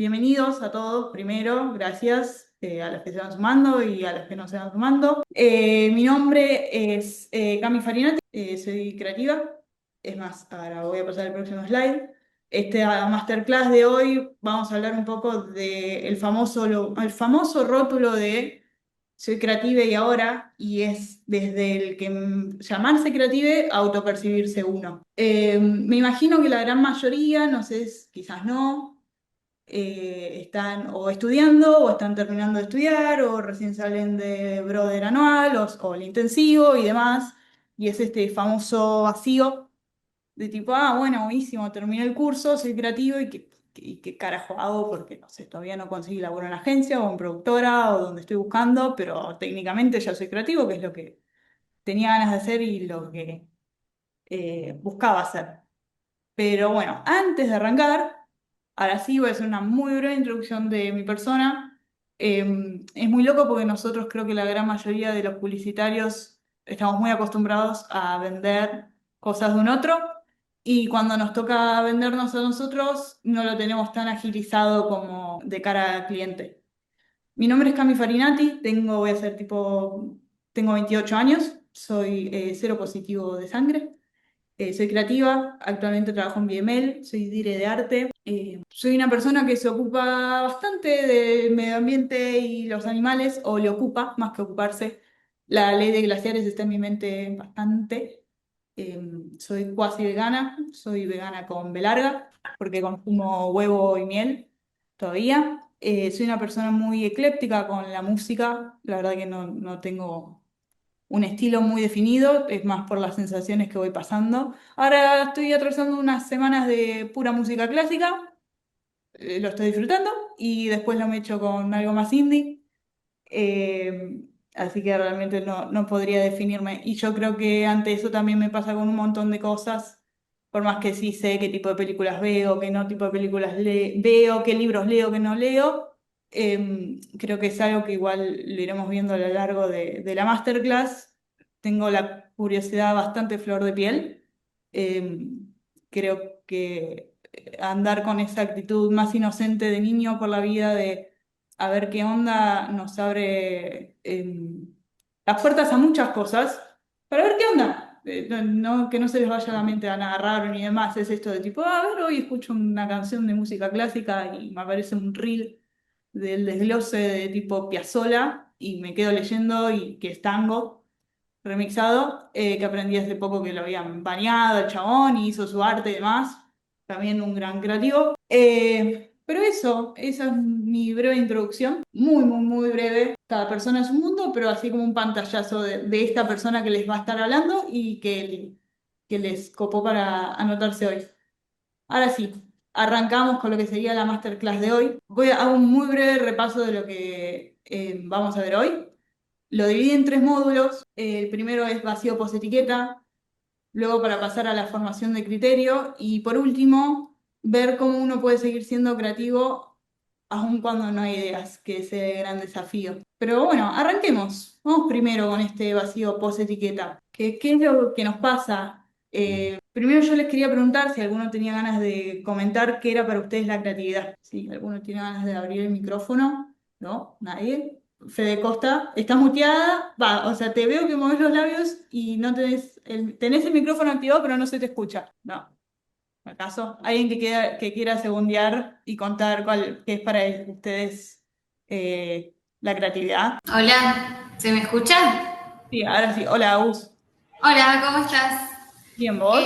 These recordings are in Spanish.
Bienvenidos a todos, primero, gracias a los que se van sumando y a los que no se van sumando. Mi nombre es Cami Farinati, soy creativa. Es más, ahora voy a pasar al próximo slide. Este masterclass de hoy vamos a hablar un poco del famoso, el famoso rótulo de soy creativa y ahora, y es desde el que llamarse creative a autopercibirse uno. Me imagino que la gran mayoría, no sé, quizás no están o estudiando o están terminando de estudiar o recién salen de brother anual o el intensivo y demás. Y es este famoso vacío de tipo, bueno, buenísimo, terminé el curso, soy creativo y qué carajo hago porque no sé, todavía no conseguí laburo en agencia o en productora o donde estoy buscando, pero técnicamente ya soy creativo, que es lo que tenía ganas de hacer y lo que buscaba hacer. Pero bueno, antes de arrancar, ahora sí voy a hacer una muy breve introducción de mi persona. Es muy loco porque nosotros creo que la gran mayoría de los publicitarios estamos muy acostumbrados a vender cosas de un otro y cuando nos toca vendernos a nosotros no lo tenemos tan agilizado como de cara al cliente. Mi nombre es Cami Farinati, voy a ser tipo, tengo 28 años, soy cero positivo de sangre. Soy creativa, actualmente trabajo en BML, soy dire de arte. Soy una persona que se ocupa bastante del medio ambiente y los animales, o le ocupa, más que ocuparse. La ley de glaciares está en mi mente bastante. Eh, Soy cuasi vegana, soy vegana con B larga, porque consumo huevo y miel todavía. Soy una persona muy ecléptica con la música, la verdad que no tengo un estilo muy definido, es más por las sensaciones que voy pasando. Ahora estoy atravesando unas semanas de pura música clásica, lo estoy disfrutando y después lo me echo con algo más indie, así que realmente no podría definirme. Y yo creo que ante eso también me pasa con un montón de cosas, por más que sí sé qué tipo de películas veo, qué no tipo de películas veo, qué libros leo, qué no leo. Creo que es algo que igual lo iremos viendo a lo largo de la masterclass. Tengo la curiosidad bastante flor de piel. Creo que andar con esa actitud más inocente de niño por la vida, de a ver qué onda, nos abre las puertas a muchas cosas para ver qué onda. Que no se les vaya la mente a agarrar ni demás. Es esto de tipo, a ver, hoy escucho una canción de música clásica y me aparece un reel del desglose de tipo Piazzolla y me quedo leyendo y que es tango remixado, que aprendí hace poco que lo habían bañado el chabón y hizo su arte y demás. También un gran creativo. Pero eso, esa es mi breve introducción, muy breve. Cada persona es un mundo, pero así como un pantallazo de esta persona que les va a estar hablando y que les copó para anotarse hoy. Ahora sí, arrancamos con lo que sería la masterclass de hoy. Voy a hacer un muy breve repaso de lo que vamos a ver hoy. Lo dividí en tres módulos. El primero es vacío post-etiqueta, luego para pasar a la formación de criterio y por último, ver cómo uno puede seguir siendo creativo aun cuando no hay ideas, que es el gran desafío. Pero bueno, arranquemos. Vamos primero con este vacío post-etiqueta. ¿Qué es lo que nos pasa? Primero yo les quería preguntar si alguno tenía ganas de comentar qué era para ustedes la creatividad. Si alguno tiene ganas de abrir el micrófono. ¿No? ¿Nadie? Fede Costa, ¿estás muteada? Va, o sea, te veo que mueves los labios y no tenés el micrófono activado, pero no se te escucha. No. ¿Acaso? ¿Alguien que quiera segundear y contar qué es para ustedes la creatividad? Hola, ¿se me escucha? Sí, ahora sí. Hola, Agus. Hola, ¿cómo estás? Bien, Eh, ¿vos?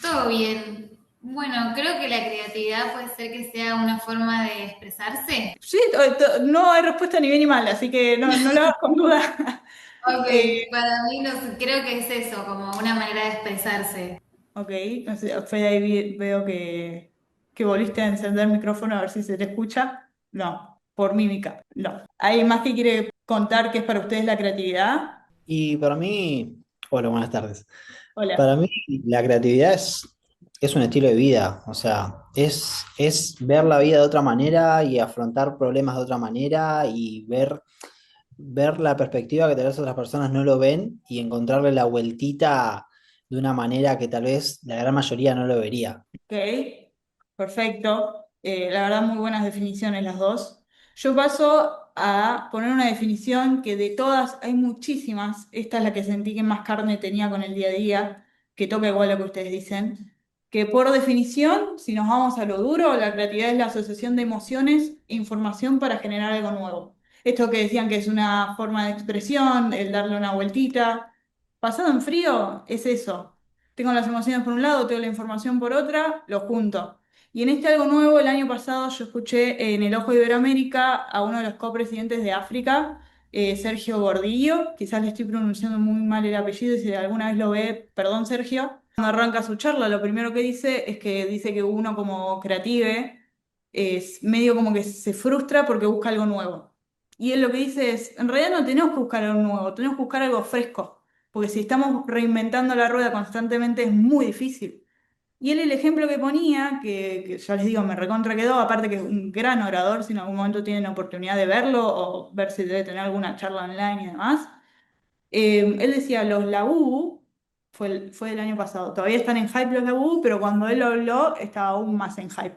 todo bien. Bueno, creo que la creatividad puede ser que sea una forma de expresarse. Sí, no hay respuesta ni bien ni mal, así que no lo hagas con duda. Ok, Eh, para mí creo que es eso, como una manera de expresarse. ok, no sé, Fede, ahí veo que volviste a encender el micrófono a ver si se te escucha. No, por mímica, no. ¿Hay más que quiere contar qué es para ustedes la creatividad? Y para mí, hola, buenas tardes. Hola. Para mí la creatividad es un estilo de vida, o sea, es ver la vida de otra manera y afrontar problemas de otra manera y ver la perspectiva que tal vez otras personas no lo ven y encontrarle la vueltita de una manera que tal vez la gran mayoría no lo vería. Ok, perfecto. La verdad, muy buenas definiciones las dos. Yo paso a poner una definición que de todas hay muchísimas. Esta es la que sentí que más carne tenía con el día a día, que toca igual lo que ustedes dicen. Que por definición, si nos vamos a lo duro, la creatividad es la asociación de emociones e información para generar algo nuevo. Esto que decían que es una forma de expresión, el darle una vueltita. Pasado en frío, es eso. Tengo las emociones por un lado, tengo la información por otra, lo junto. Y en este algo nuevo, el año pasado yo escuché en El Ojo de Iberoamérica a uno de los copresidentes de África, Sergio Gordillo, quizás le estoy pronunciando muy mal el apellido y si alguna vez lo ve, perdón Sergio. Cuando arranca su charla, lo primero que dice es que dice que uno como creative es medio como que se frustra porque busca algo nuevo. Y él lo que dice es, en realidad no tenemos que buscar algo nuevo, tenemos que buscar algo fresco, porque si estamos reinventando la rueda constantemente es muy difícil. Y él el ejemplo que ponía, que ya les digo, me recontra quedó, aparte que es un gran orador, si en algún momento tienen oportunidad de verlo o ver si debe tener alguna charla online y demás, él decía, los Labubu, fue el año pasado, todavía están en hype los Labubu, pero cuando él lo habló estaba aún más en hype.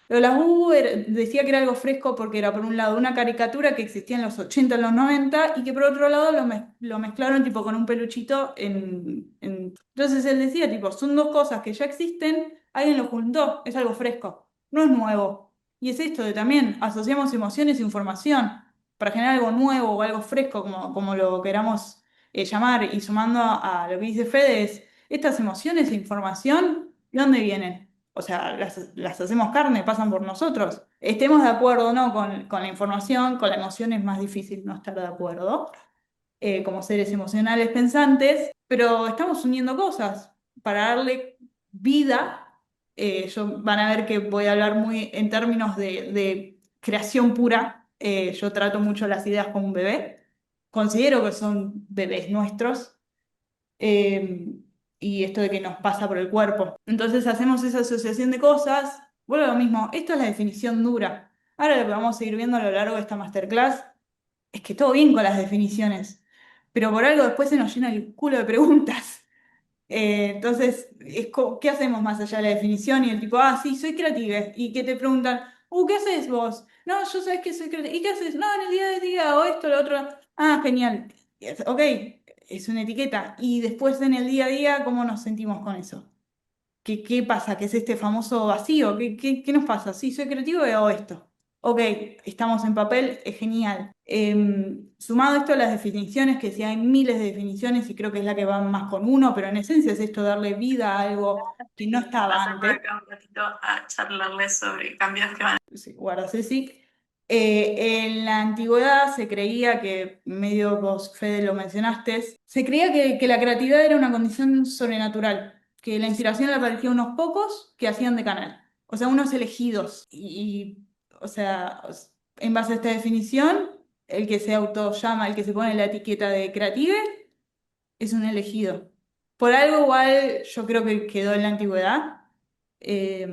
Los Labubu decía que era algo fresco porque era por un lado una caricatura que existía en los 80 en los 90 y que por otro lado lo mezclaron tipo con un peluchito Entonces él decía tipo, son dos cosas que ya existen, alguien lo juntó, es algo fresco, no es nuevo. Y es esto de también, asociamos emociones e información para generar algo nuevo o algo fresco, como lo queramos llamar, y sumando a lo que dice Fede, es estas emociones e información, ¿de dónde vienen? O sea, las hacemos carne, pasan por nosotros. Estemos de acuerdo o no con la información, con la emoción es más difícil no estar de acuerdo, como seres emocionales pensantes, pero estamos uniendo cosas para darle vida. Van a ver que voy a hablar muy en términos de creación pura. Yo trato mucho las ideas como un bebé. Considero que son bebés nuestros. eh, y esto de que nos pasa por el cuerpo. Entonces hacemos esa asociación de cosas. Vuelvo a lo mismo, esto es la definición dura. Ahora lo que vamos a ir viendo a lo largo de esta masterclass es que todo bien con las definiciones, pero por algo después se nos llena el culo de preguntas. Entonces, ¿qué hacemos más allá de la definición? Y el tipo, sí, soy creativa. Y que te preguntan, ¿qué haces vos? No, yo sabes que soy creativa. ¿Y qué haces? No, en el día de día, o esto, lo otro. Ah, genial. Ok, es una etiqueta. Y después en el día a día, ¿cómo nos sentimos con eso? ¿Qué pasa? ¿Qué es este famoso vacío? ¿Qué nos pasa? Sí, soy creativo y hago esto. Ok, estamos en papel, es genial. Sumado esto a las definiciones, que sí hay miles de definiciones y creo que es la que va más con uno, pero en esencia es esto, darle vida a algo que no estaba Pasar por antes. acá un ratito a charlarles sobre cambios que van. Sí, guarda Ceci. En la antigüedad se creía que, medio vos, Fede, lo mencionaste, se creía que la creatividad era una condición sobrenatural, que la inspiración le aparecía a unos pocos que hacían de canal, o sea, unos elegidos. O sea, en base a esta definición, el que se autollama, el que se pone la etiqueta de creative, es un elegido. Por algo igual yo creo que quedó en la antigüedad, eh,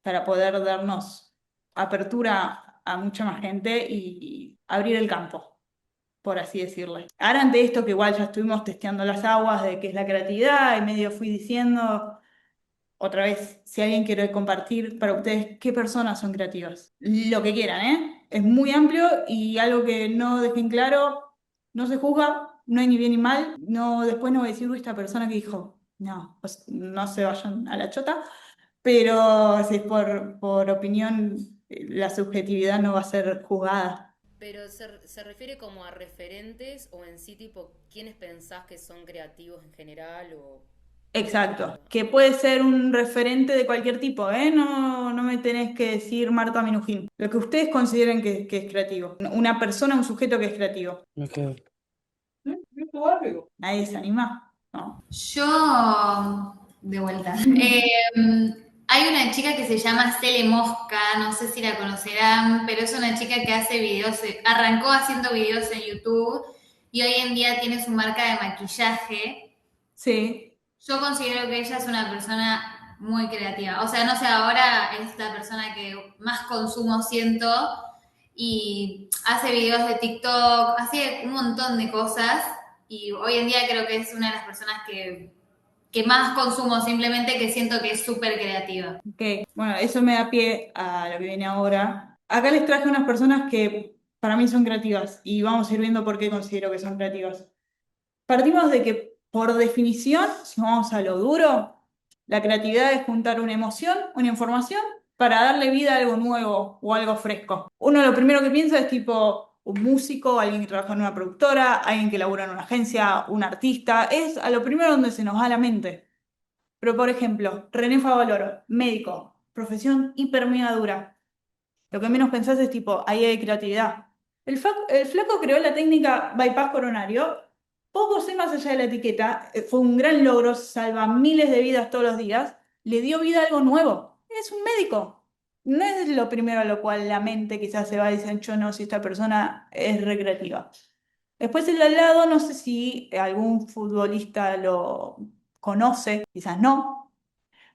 para poder darnos apertura a mucha más gente y abrir el campo, por así decirle. Ahora ante esto que igual ya estuvimos testeando las aguas de qué es la creatividad y medio fui diciendo, otra vez, si alguien quiere compartir para ustedes qué personas son creativas, lo que quieran, ¿eh? Es muy amplio y algo que no dejen claro, no se juzga, no hay ni bien ni mal, no, después no voy a decir, "Uy, esta persona que dijo, no, pues no se vayan a la chota, pero si es por opinión, la subjetividad no va a ser juzgada. Pero se refiere como a referentes o en sí tipo quiénes pensás que son creativos en general o... Exacto, que puede ser un referente de cualquier tipo, ¿eh? No, no me tenés que decir Marta Minujín. Lo que ustedes consideren que es creativo. Una persona, un sujeto que es creativo. Ok. Nadie se anima. No. Yo, de vuelta. Hay una chica que se llama Cele Mosca, no sé si la conocerán, pero es una chica que hace videos, arrancó haciendo videos en YouTube y hoy en día tiene su marca de maquillaje. Sí, Yo considero que ella es una persona muy creativa. O sea, no sé, ahora es la persona que más consumo siento y hace videos de TikTok, hace un montón de cosas y hoy en día creo que es una de las personas que que más consumo, simplemente que siento que es súper creativa. Ok, bueno, eso me da pie a lo que viene ahora. Acá les traje unas personas que para mí son creativas y vamos a ir viendo por qué considero que son creativas. Partimos de que, por definición, si vamos a lo duro, la creatividad es juntar una emoción, una información, para darle vida a algo nuevo o algo fresco. Uno lo primero que piensa es tipo un músico, alguien que trabaja en una productora, alguien que labura en una agencia, un artista. Es a lo primero donde se nos va a la mente. Pero, por ejemplo, René Favaloro, médico, profesión hiper mega dura. Lo que menos pensás es tipo, ahí hay creatividad. El flaco creó la técnica bypass coronario. Poco sé más allá de la etiqueta. Fue un gran logro, salva miles de vidas todos los días. Le dio vida a algo nuevo. Es un médico. No es lo primero a lo cual la mente quizás se va y dice, yo no, si esta persona es recreativa. Después el de al lado, no sé si algún futbolista lo conoce, quizás no.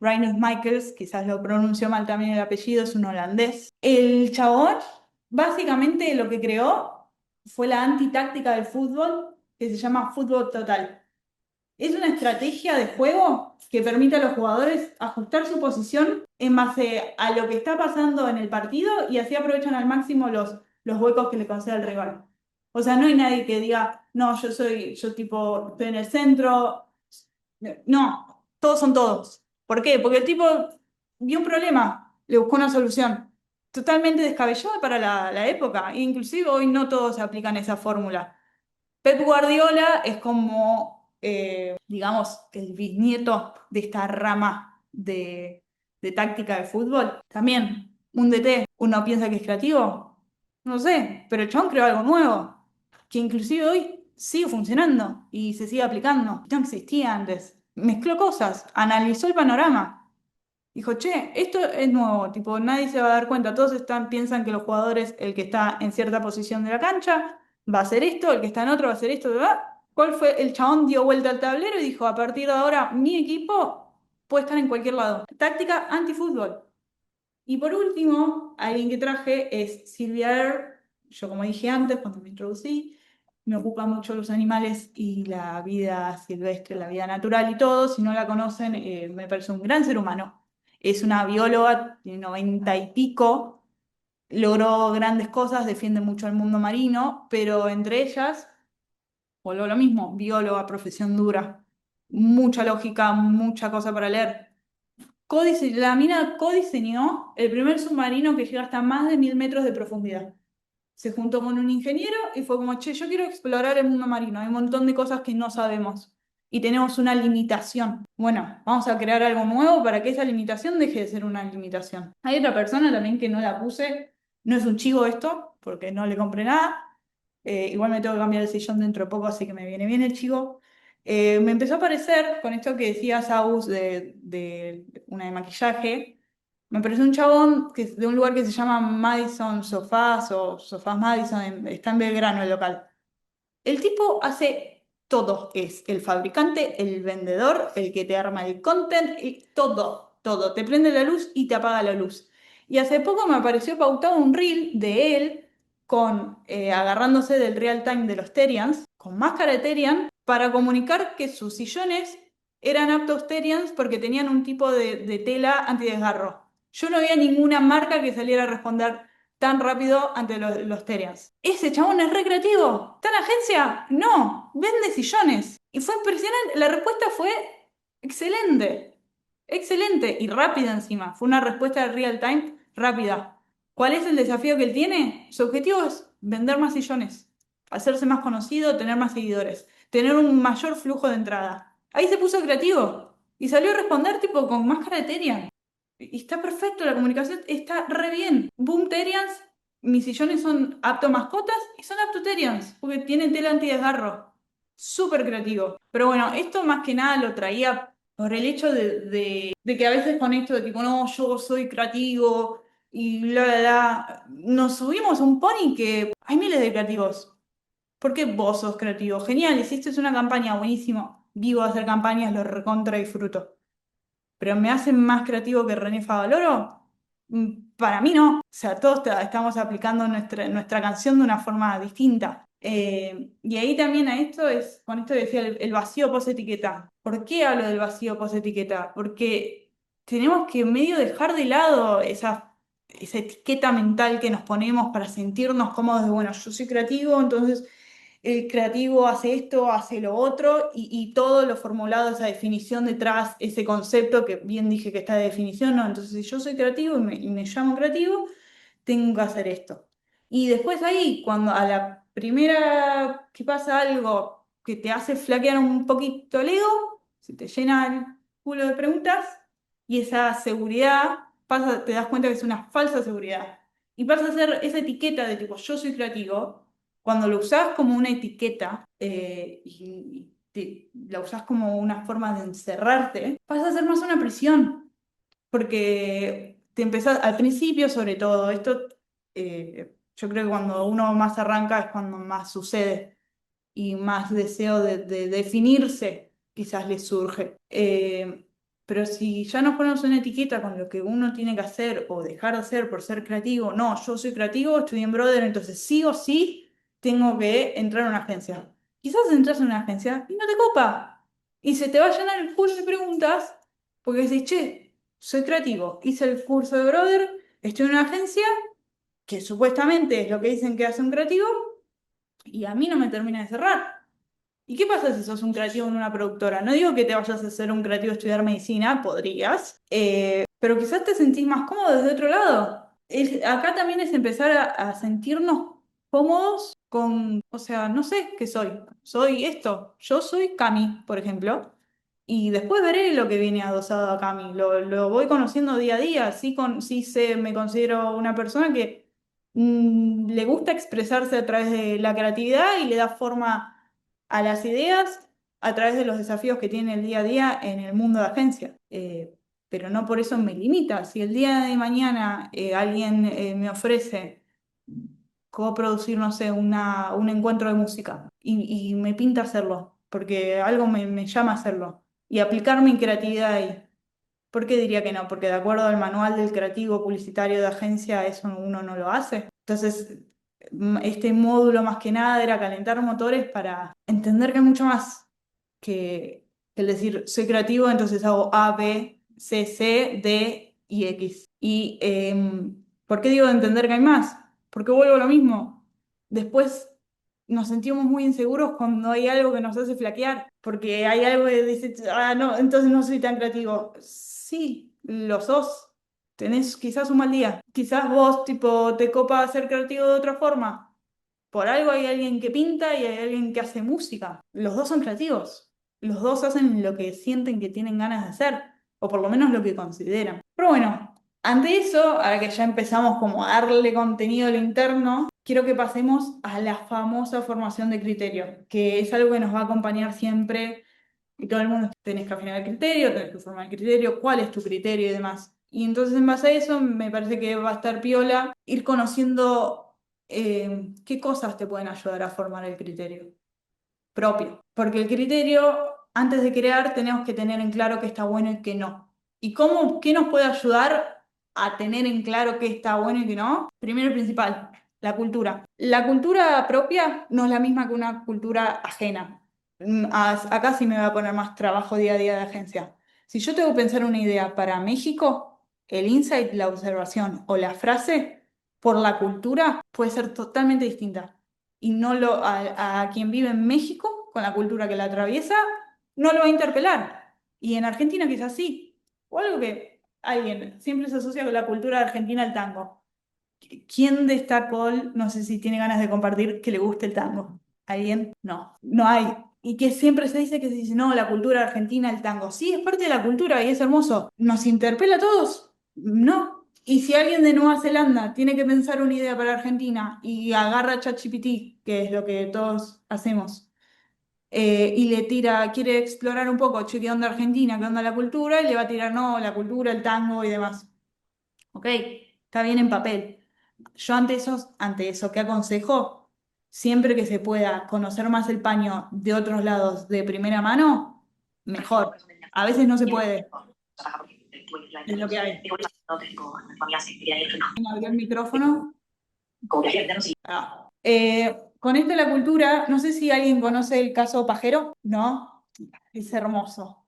Rinus Michels, quizás lo pronunció mal también el apellido, es un holandés. El chabón, básicamente lo que creó fue la antitáctica del fútbol, que se llama fútbol total. Es una estrategia de juego que permite a los jugadores ajustar su posición en base a lo que está pasando en el partido y así aprovechan al máximo los huecos que le concede el rival. O sea, no hay nadie que diga, no, yo tipo, estoy en el centro. No, todos son todos. ¿Por qué? Porque el tipo vio un problema, le buscó una solución. Totalmente descabellado para la época. Inclusive hoy no todos aplican esa fórmula. Pep Guardiola es como, digamos, el bisnieto de esta rama de táctica de fútbol. También, un DT, ¿uno piensa que es creativo? No sé, pero el chabón creó algo nuevo, que inclusive hoy sigue funcionando y se sigue aplicando. No existía antes. Mezcló cosas, analizó el panorama. Dijo, che, esto es nuevo, tipo, nadie se va a dar cuenta, todos piensan que los jugadores, el que está en cierta posición de la cancha, va a hacer esto, el que está en otro va a hacer esto, ¿verdad? ¿Cuál fue? El chabón dio vuelta al tablero y dijo, a partir de ahora, mi equipo puede estar en cualquier lado. Táctica anti-fútbol. Y por último, alguien que traje es Silvia Earle. Yo, como dije antes, cuando me introducí, me ocupa mucho los animales y la vida silvestre, la vida natural y todo. Si no la conocen, me parece un gran ser humano. Es una bióloga, tiene 90 y pico, logró grandes cosas, defiende mucho al mundo marino, pero entre ellas, vuelvo a lo mismo, bióloga, profesión dura, mucha lógica, mucha cosa para leer. La mina codiseñó el primer submarino que llega hasta más de 1000 metros de profundidad. Se juntó con un ingeniero y fue como, che, yo quiero explorar el mundo marino. Hay un montón de cosas que no sabemos y tenemos una limitación. Bueno, vamos a crear algo nuevo para que esa limitación deje de ser una limitación. Hay otra persona también que no la puse. No es un chivo esto, porque no le compré nada. Igual me tengo que cambiar el sillón dentro de poco, así que me viene bien el chivo. Me empezó a aparecer con esto que decía Saus de una de maquillaje. Me pareció un chabón que es de un lugar que se llama Madison Sofás o Sofás Madison, está en Belgrano el local. El tipo hace todo, es el fabricante, el vendedor, el que te arma el content, y todo, todo. Te prende la luz y te apaga la luz. Y hace poco me apareció pautado un reel de él con agarrándose del real time de los Terians, con máscara de Terian, para comunicar que sus sillones eran aptos Terians porque tenían un tipo de tela antidesgarro. Yo no había ninguna marca que saliera a responder tan rápido ante los Terians. ¿Ese chabón es recreativo? ¿Está en agencia? No, vende sillones. Y fue impresionante. La respuesta fue excelente. Excelente y rápida encima. Fue una respuesta de real time rápida. ¿Cuál es el desafío que él tiene? Su objetivo es vender más sillones, hacerse más conocido, tener más seguidores, tener un mayor flujo de entrada. Ahí se puso creativo y salió a responder tipo con máscara de Terian. Y está perfecto, la comunicación está re bien. Boom Terians, mis sillones son apto mascotas y son apto Terians, porque tienen tela antidesgarro. Súper creativo. Pero bueno, esto más que nada lo traía por el hecho de que a veces con esto de tipo, no, yo soy creativo y bla, bla, bla, nos subimos a un pony que hay miles de creativos. ¿Por qué vos sos creativo? Genial, hiciste una campaña, buenísimo. Vivo a hacer campañas, lo recontra disfruto. ¿Pero me hacen más creativo que René Favaloro? Para mí no. O sea, todos estamos aplicando nuestra canción de una forma distinta. Y ahí también con esto decía el vacío post-etiqueta. ¿Por qué hablo del vacío post-etiqueta? Porque tenemos que medio dejar de lado esa etiqueta mental que nos ponemos para sentirnos cómodos de, bueno, yo soy creativo, entonces el creativo hace esto, hace lo otro, y todo lo formulado, esa definición detrás, ese concepto que bien dije que está de definición, ¿no? Entonces, si yo soy creativo y me llamo creativo, tengo que hacer esto. Y después ahí, cuando a la primera que pasa algo que te hace flaquear un poquito el ego, se te llena el culo de preguntas y esa seguridad te das cuenta que es una falsa seguridad. Y pasa a ser esa etiqueta de tipo, yo soy creativo, cuando lo usás como una etiqueta la usás como una forma de encerrarte, pasa a ser más una prisión porque te empezás, al principio sobre todo, yo creo que cuando uno más arranca es cuando más sucede y más deseo de definirse quizás le surge. Pero si ya nos ponemos una etiqueta con lo que uno tiene que hacer o dejar de hacer por ser creativo, no, yo soy creativo, estudié en Brother, entonces sí o sí tengo que entrar a una agencia. Quizás entras en una agencia y no te copa. Y se te va a llenar el culo de preguntas porque decís, che, soy creativo, hice el curso de Brother, estoy en una agencia que supuestamente es lo que dicen que hace un creativo y a mí no me termina de cerrar. ¿Y qué pasa si sos un creativo en una productora? No digo que te vayas a ser un creativo a estudiar medicina, podrías, pero quizás te sentís más cómodo desde otro lado. Acá también es empezar a sentirnos cómodos o sea, no sé qué soy. Soy esto. Yo soy Cami, por ejemplo, y después veré lo que viene adosado a Cami. Lo voy conociendo día a día. Me considero una persona que le gusta expresarse a través de la creatividad y le da forma a las ideas a través de los desafíos que tiene el día a día en el mundo de agencia. Pero no por eso me limita. Si el día de mañana alguien me ofrece coproducir, no sé, un encuentro de música y me pinta hacerlo, porque algo me llama a hacerlo, y aplicar mi creatividad ahí. ¿Por qué diría que no? Porque de acuerdo al manual del creativo publicitario de agencia, eso uno no lo hace. Entonces, este módulo más que nada era calentar motores para entender que hay mucho más que el decir soy creativo, entonces hago A, B, C, C, D y X. Y ¿por qué digo de entender que hay más? Porque vuelvo a lo mismo. Después nos sentimos muy inseguros cuando hay algo que nos hace flaquear, porque hay algo que dice, ah, no, entonces no soy tan creativo. Sí, lo sos. Tenés quizás un mal día. Quizás vos, tipo, te copa ser creativo de otra forma. Por algo hay alguien que pinta y hay alguien que hace música. Los dos son creativos. Los dos hacen lo que sienten que tienen ganas de hacer, o por lo menos lo que consideran. Pero bueno, ante eso, ahora que ya empezamos como a darle contenido a lo interno, quiero que pasemos a la famosa formación de criterio, que es algo que nos va a acompañar siempre y todo el mundo tenés que afinar el criterio, tenés que formar el criterio, cuál es tu criterio y demás. Y entonces en base a eso me parece que va a estar piola ir conociendo qué cosas te pueden ayudar a formar el criterio propio. Porque el criterio, antes de crear, tenemos que tener en claro qué está bueno y qué no. ¿Y qué nos puede ayudar a tener en claro qué está bueno y qué no? Primero y principal, la cultura. La cultura propia no es la misma que una cultura ajena. Acá sí me va a poner más trabajo día a día de agencia. Si yo tengo que pensar una idea para México, el insight, la observación o la frase por la cultura puede ser totalmente distinta y a quien vive en México, con la cultura que la atraviesa, no lo va a interpelar. Y en Argentina quizás sí. O algo que alguien siempre se asocia con la cultura de Argentina al tango. ¿Quién de esta call, no sé si tiene ganas de compartir, que le guste el tango? ¿Alguien? No, no hay. Y que siempre se dice, no, la cultura argentina, el tango. Sí, es parte de la cultura y es hermoso. ¿Nos interpela a todos? No. Y si alguien de Nueva Zelanda tiene que pensar una idea para Argentina y agarra ChatGPT, que es lo que todos hacemos, y le tira, quiere explorar un poco, che, ¿qué onda Argentina? ¿Qué onda la cultura? Y le va a tirar, no, la cultura, el tango y demás. Ok, está bien en papel. Yo ante eso, ¿qué aconsejo? Siempre que se pueda conocer más el paño de otros lados de primera mano, mejor. A veces no se puede, es lo que hay. ¿Quién abrió el micrófono? Ah. con esto de la cultura, no sé si alguien conoce el caso Pajero, ¿no? Es hermoso.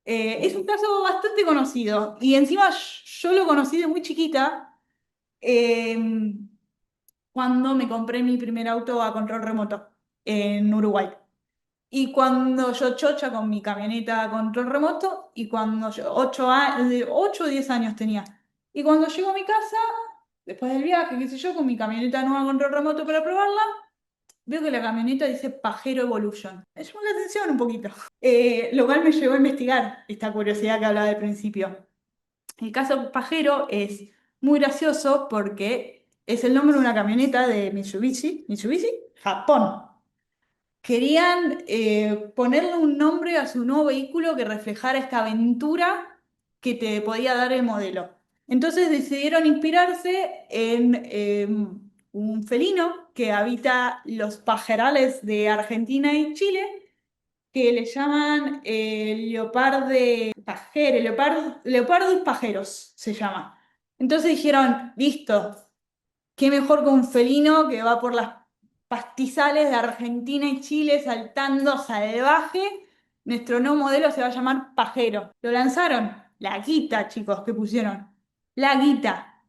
Es un caso bastante conocido y encima yo lo conocí de muy chiquita eh, cuando me compré mi primer auto a control remoto en Uruguay. Y cuando yo chocha con mi camioneta a control remoto, y cuando yo 8 o 10 años tenía. Y cuando llego a mi casa, después del viaje, qué sé yo, con mi camioneta nueva a control remoto para probarla, veo que la camioneta dice Pajero Evolution. Me llamó la atención un poquito. Lo cual me llevó a investigar esta curiosidad que hablaba al principio. El caso Pajero es muy gracioso porque es el nombre de una camioneta de Mitsubishi. Mitsubishi, Japón. Querían ponerle un nombre a su nuevo vehículo que reflejara esta aventura que te podía dar el modelo. Entonces decidieron inspirarse en un felino que habita los pajerales de Argentina y Chile, que le llaman leoparde pajero, leopardus pajeros se llama. Entonces dijeron, listo, qué mejor que un felino que va por las pastizales de Argentina y Chile saltando salvaje. Nuestro nuevo modelo se va a llamar Pajero. Lo lanzaron. La guita, chicos, que pusieron. La guita.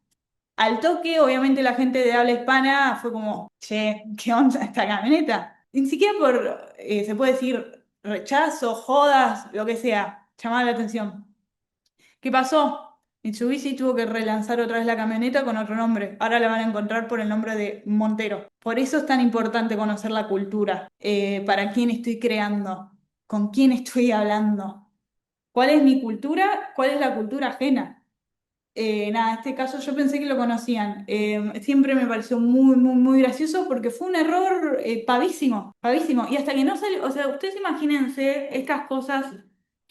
Al toque, obviamente, la gente de habla hispana fue como, che, ¿qué onda esta camioneta? Ni siquiera por, se puede decir, rechazo, jodas, lo que sea, llamaba la atención. ¿Qué pasó? Mitsubishi tuvo que relanzar otra vez la camioneta con otro nombre. Ahora la van a encontrar por el nombre de Montero. Por eso es tan importante conocer la cultura. Para quién estoy creando, con quién estoy hablando, cuál es mi cultura, cuál es la cultura ajena. Nada, en este caso yo pensé que lo conocían. Siempre me pareció muy, muy, muy gracioso porque fue un error pavísimo, pavísimo. Y hasta que no salió, o sea, ustedes imagínense, estas cosas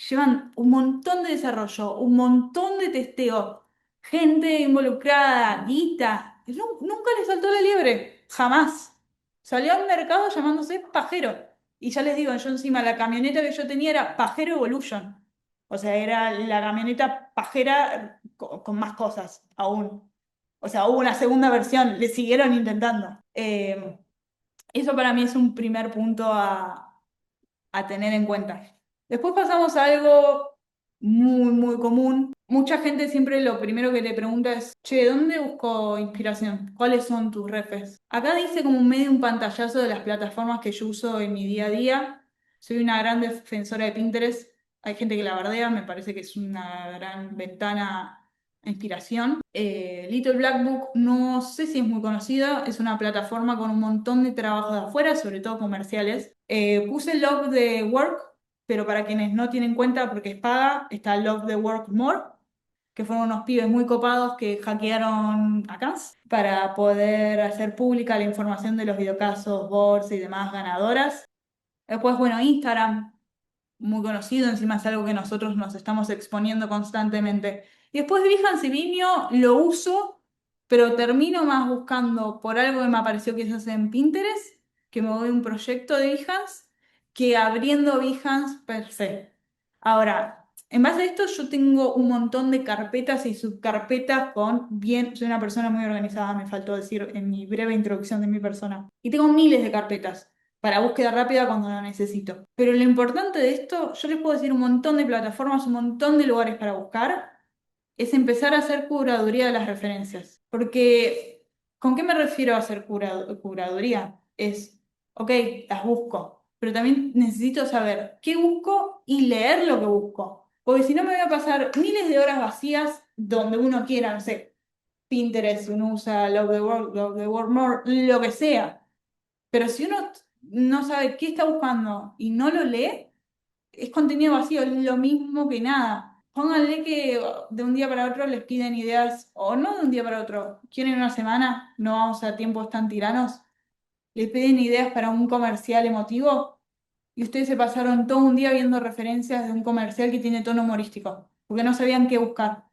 llevan un montón de desarrollo, un montón de testeo, gente involucrada, guita. Nunca le saltó la liebre, jamás. Salió al mercado llamándose Pajero. Y ya les digo, yo encima la camioneta que yo tenía era Pajero Evolution. O sea, era la camioneta pajera con más cosas aún. O sea, hubo una segunda versión, le siguieron intentando. Eso para mí es un primer punto a tener en cuenta. Después pasamos a algo muy, muy común. Mucha gente siempre lo primero que te pregunta es, che, ¿dónde busco inspiración? ¿Cuáles son tus refes? Acá dice como medio un pantallazo de las plataformas que yo uso en mi día a día. Soy una gran defensora de Pinterest. Hay gente que la bardea, me parece que es una gran ventana a inspiración. Little Black Book no sé si es muy conocida, es una plataforma con un montón de trabajos de afuera, sobre todo comerciales. Puse Love the Work, pero para quienes no tienen cuenta porque es paga, está Love the Work More, que fueron unos pibes muy copados que hackearon acá para poder hacer pública la información de los videocasos, boards y demás ganadoras. Después, bueno, Instagram, muy conocido, encima es algo que nosotros nos estamos exponiendo constantemente. Y después Behance y Vimeo lo uso, pero termino más buscando por algo que me apareció quizás en Pinterest, que me voy a un proyecto de Behance, que abriendo Behance per se. Ahora, en base a esto yo tengo un montón de carpetas y subcarpetas con bien, soy una persona muy organizada, me faltó decir en mi breve introducción de mi persona. Y tengo miles de carpetas para búsqueda rápida cuando lo necesito. Pero lo importante de esto, yo les puedo decir un montón de plataformas, un montón de lugares para buscar, es empezar a hacer curaduría de las referencias. Porque, ¿con qué me refiero a hacer curaduría? Es, ok, las busco, pero también necesito saber qué busco y leer lo que busco. Porque si no me voy a pasar miles de horas vacías donde uno quiera, no sé, Pinterest, uno usa Love the World More, lo que sea. Pero si uno no sabe qué está buscando y no lo lee, es contenido vacío, es lo mismo que nada. Pónganle que de un día para otro les piden ideas, o no de un día para otro, quieren una semana, no vamos a tiempos tan tiranos, les piden ideas para un comercial emotivo y ustedes se pasaron todo un día viendo referencias de un comercial que tiene tono humorístico, porque no sabían qué buscar.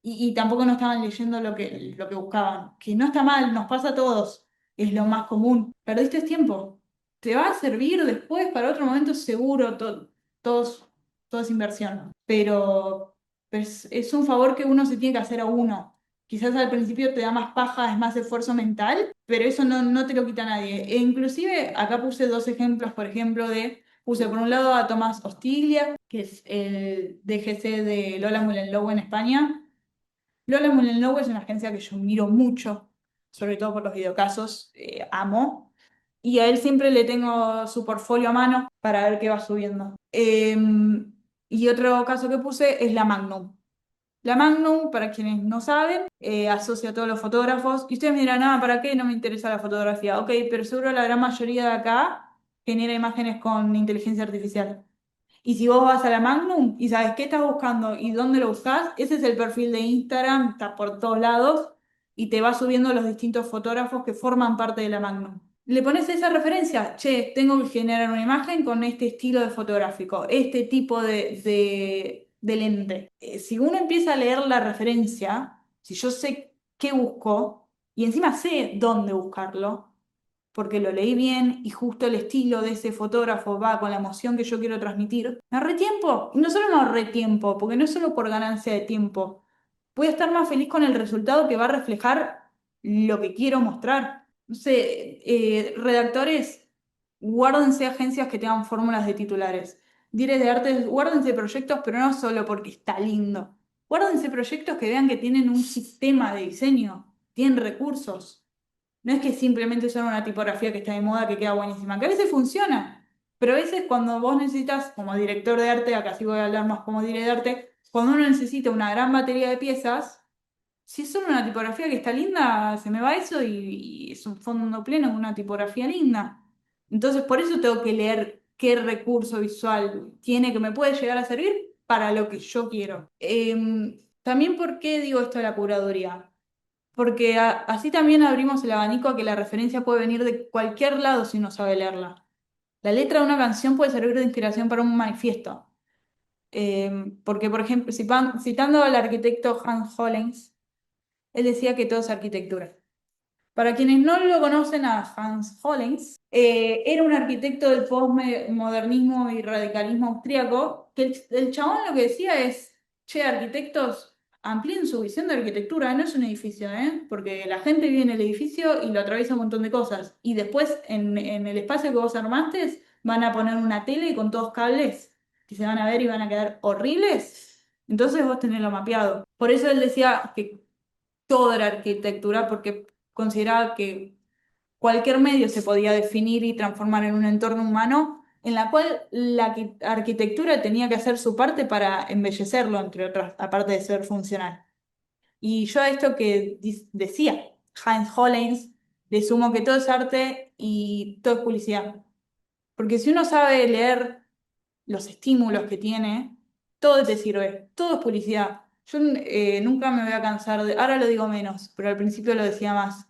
Y tampoco no estaban leyendo lo que buscaban, que no está mal, nos pasa a todos, es lo más común. Perdiste tiempo, te va a servir después para otro momento seguro, todos, todo es inversión, pero es un favor que uno se tiene que hacer a uno, quizás al principio te da más paja, es más esfuerzo mental, pero eso no te lo quita nadie. E inclusive acá puse dos ejemplos, por ejemplo, puse por un lado a Tomás Ostiglia, que es el DGC de Lola Mullenlow en España. Lola Mullenlow es una agencia que yo miro mucho, sobre todo por los videocasos, amo. Y a él siempre le tengo su portfolio a mano para ver qué va subiendo. Y otro caso que puse es la Magnum. La Magnum, para quienes no saben, asocia a todos los fotógrafos. Y ustedes me dirán, ah, ¿para qué no me interesa la fotografía? Ok, pero seguro la gran mayoría de acá genera imágenes con inteligencia artificial. Y si vos vas a la Magnum y sabes qué estás buscando y dónde lo buscas, ese es el perfil de Instagram, está por todos lados y te va subiendo los distintos fotógrafos que forman parte de la Magnum. Le pones esa referencia, che, tengo que generar una imagen con este estilo de fotográfico, este tipo de lente. Si uno empieza a leer la referencia, si yo sé qué busco y encima sé dónde buscarlo, porque lo leí bien y justo el estilo de ese fotógrafo va con la emoción que yo quiero transmitir, me ahorré tiempo. Y no solo me ahorré tiempo, porque no es solo por ganancia de tiempo. Voy a estar más feliz con el resultado que va a reflejar lo que quiero mostrar. No sé, redactores, guárdense agencias que tengan fórmulas de titulares. Dire de arte, guárdense proyectos, pero no solo porque está lindo. Guárdense proyectos que vean que tienen un sistema de diseño, tienen recursos. No es que simplemente son una tipografía que está de moda que queda buenísima, que a veces funciona, pero a veces cuando vos necesitas, como director de arte, acá sí voy a hablar más como director de arte, cuando uno necesita una gran batería de piezas, si es solo una tipografía que está linda, se me va eso y es un fondo pleno con una tipografía linda. Entonces, por eso tengo que leer qué recurso visual tiene que me puede llegar a servir para lo que yo quiero. También, ¿por qué digo esto de la curaduría? Porque así también abrimos el abanico a que la referencia puede venir de cualquier lado si uno sabe leerla. La letra de una canción puede servir de inspiración para un manifiesto. Porque, por ejemplo, citando al arquitecto Hans Hollens, él decía que todo es arquitectura. Para quienes no lo conocen a Hans Hollens, era un arquitecto del postmodernismo y radicalismo austríaco, que el chabón lo que decía es, che, arquitectos, amplíen su visión de arquitectura, no es un edificio, ¿eh? Porque la gente vive en el edificio y lo atraviesa un montón de cosas. Y después, en el espacio que vos armaste, van a poner una tele con todos cables que se van a ver y van a quedar horribles. Entonces vos tenés mapeado. Por eso él decía que todo era arquitectura, porque consideraba que cualquier medio se podía definir y transformar en un entorno humano en la cual la arquitectura tenía que hacer su parte para embellecerlo, entre otras, aparte de ser funcional. Y yo a esto que decía Heinz Hollens, le sumo que todo es arte y todo es publicidad. Porque si uno sabe leer los estímulos que tiene, todo te sirve, todo es publicidad. Yo nunca me voy a cansar de, ahora lo digo menos, pero al principio lo decía más.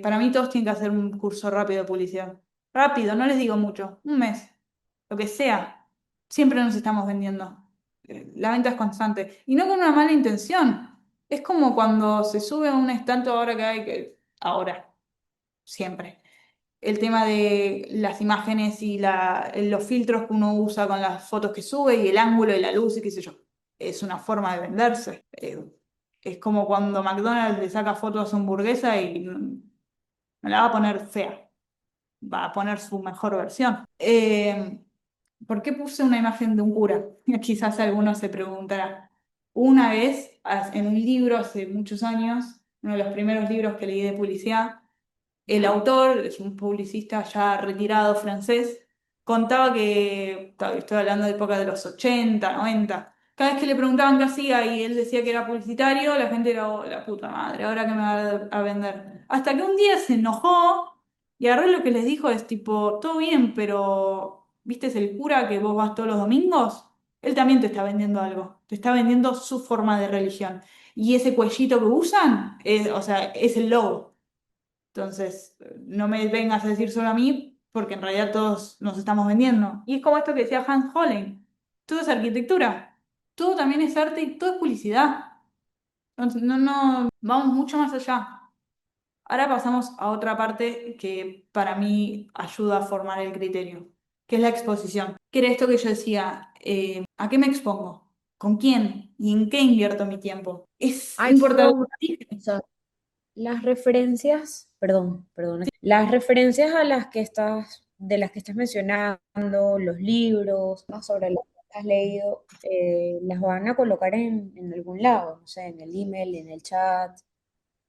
Para mí todos tienen que hacer un curso rápido de publicidad. Rápido, no les digo mucho, un mes, lo que sea. Siempre nos estamos vendiendo. La venta es constante. Y no con una mala intención. Es como cuando se sube a un estante ahora que hay que... Ahora, siempre el tema de las imágenes y los filtros que uno usa con las fotos que sube y el ángulo y la luz y qué sé yo. Es una forma de venderse. Es como cuando McDonald's le saca fotos a su hamburguesa y me la va a poner fea. Va a poner su mejor versión. ¿Por qué puse una imagen de un cura? Quizás alguno se preguntará. Una vez, en un libro hace muchos años, uno de los primeros libros que leí de publicidad, el autor, es un publicista ya retirado francés, contaba que, estoy hablando de época de los 80, 90, cada vez que le preguntaban qué hacía y él decía que era publicitario, la gente era, "Oh, la puta madre, ¿ahora qué me va a vender?". Hasta que un día se enojó y agarré lo que les dijo, es tipo, todo bien, pero ¿viste es el cura que vos vas todos los domingos? Él también te está vendiendo algo, te está vendiendo su forma de religión. Y ese cuellito que usan, o sea, es el logo. Entonces, no me vengas a decir solo a mí, porque en realidad todos nos estamos vendiendo. Y es como esto que decía Hans Hollein, todo es arquitectura, todo también es arte y todo es publicidad. Entonces, no, vamos mucho más allá. Ahora pasamos a otra parte que para mí ayuda a formar el criterio, que es la exposición. Que era esto que yo decía, ¿a qué me expongo? ¿Con quién? ¿Y en qué invierto mi tiempo? Es Hay toda una, importante. o sea, las referencias, perdón, las referencias de las que estás mencionando, los libros, ¿no? Sobre los que has leído, las van a colocar en algún lado, no sé, en el email, en el chat,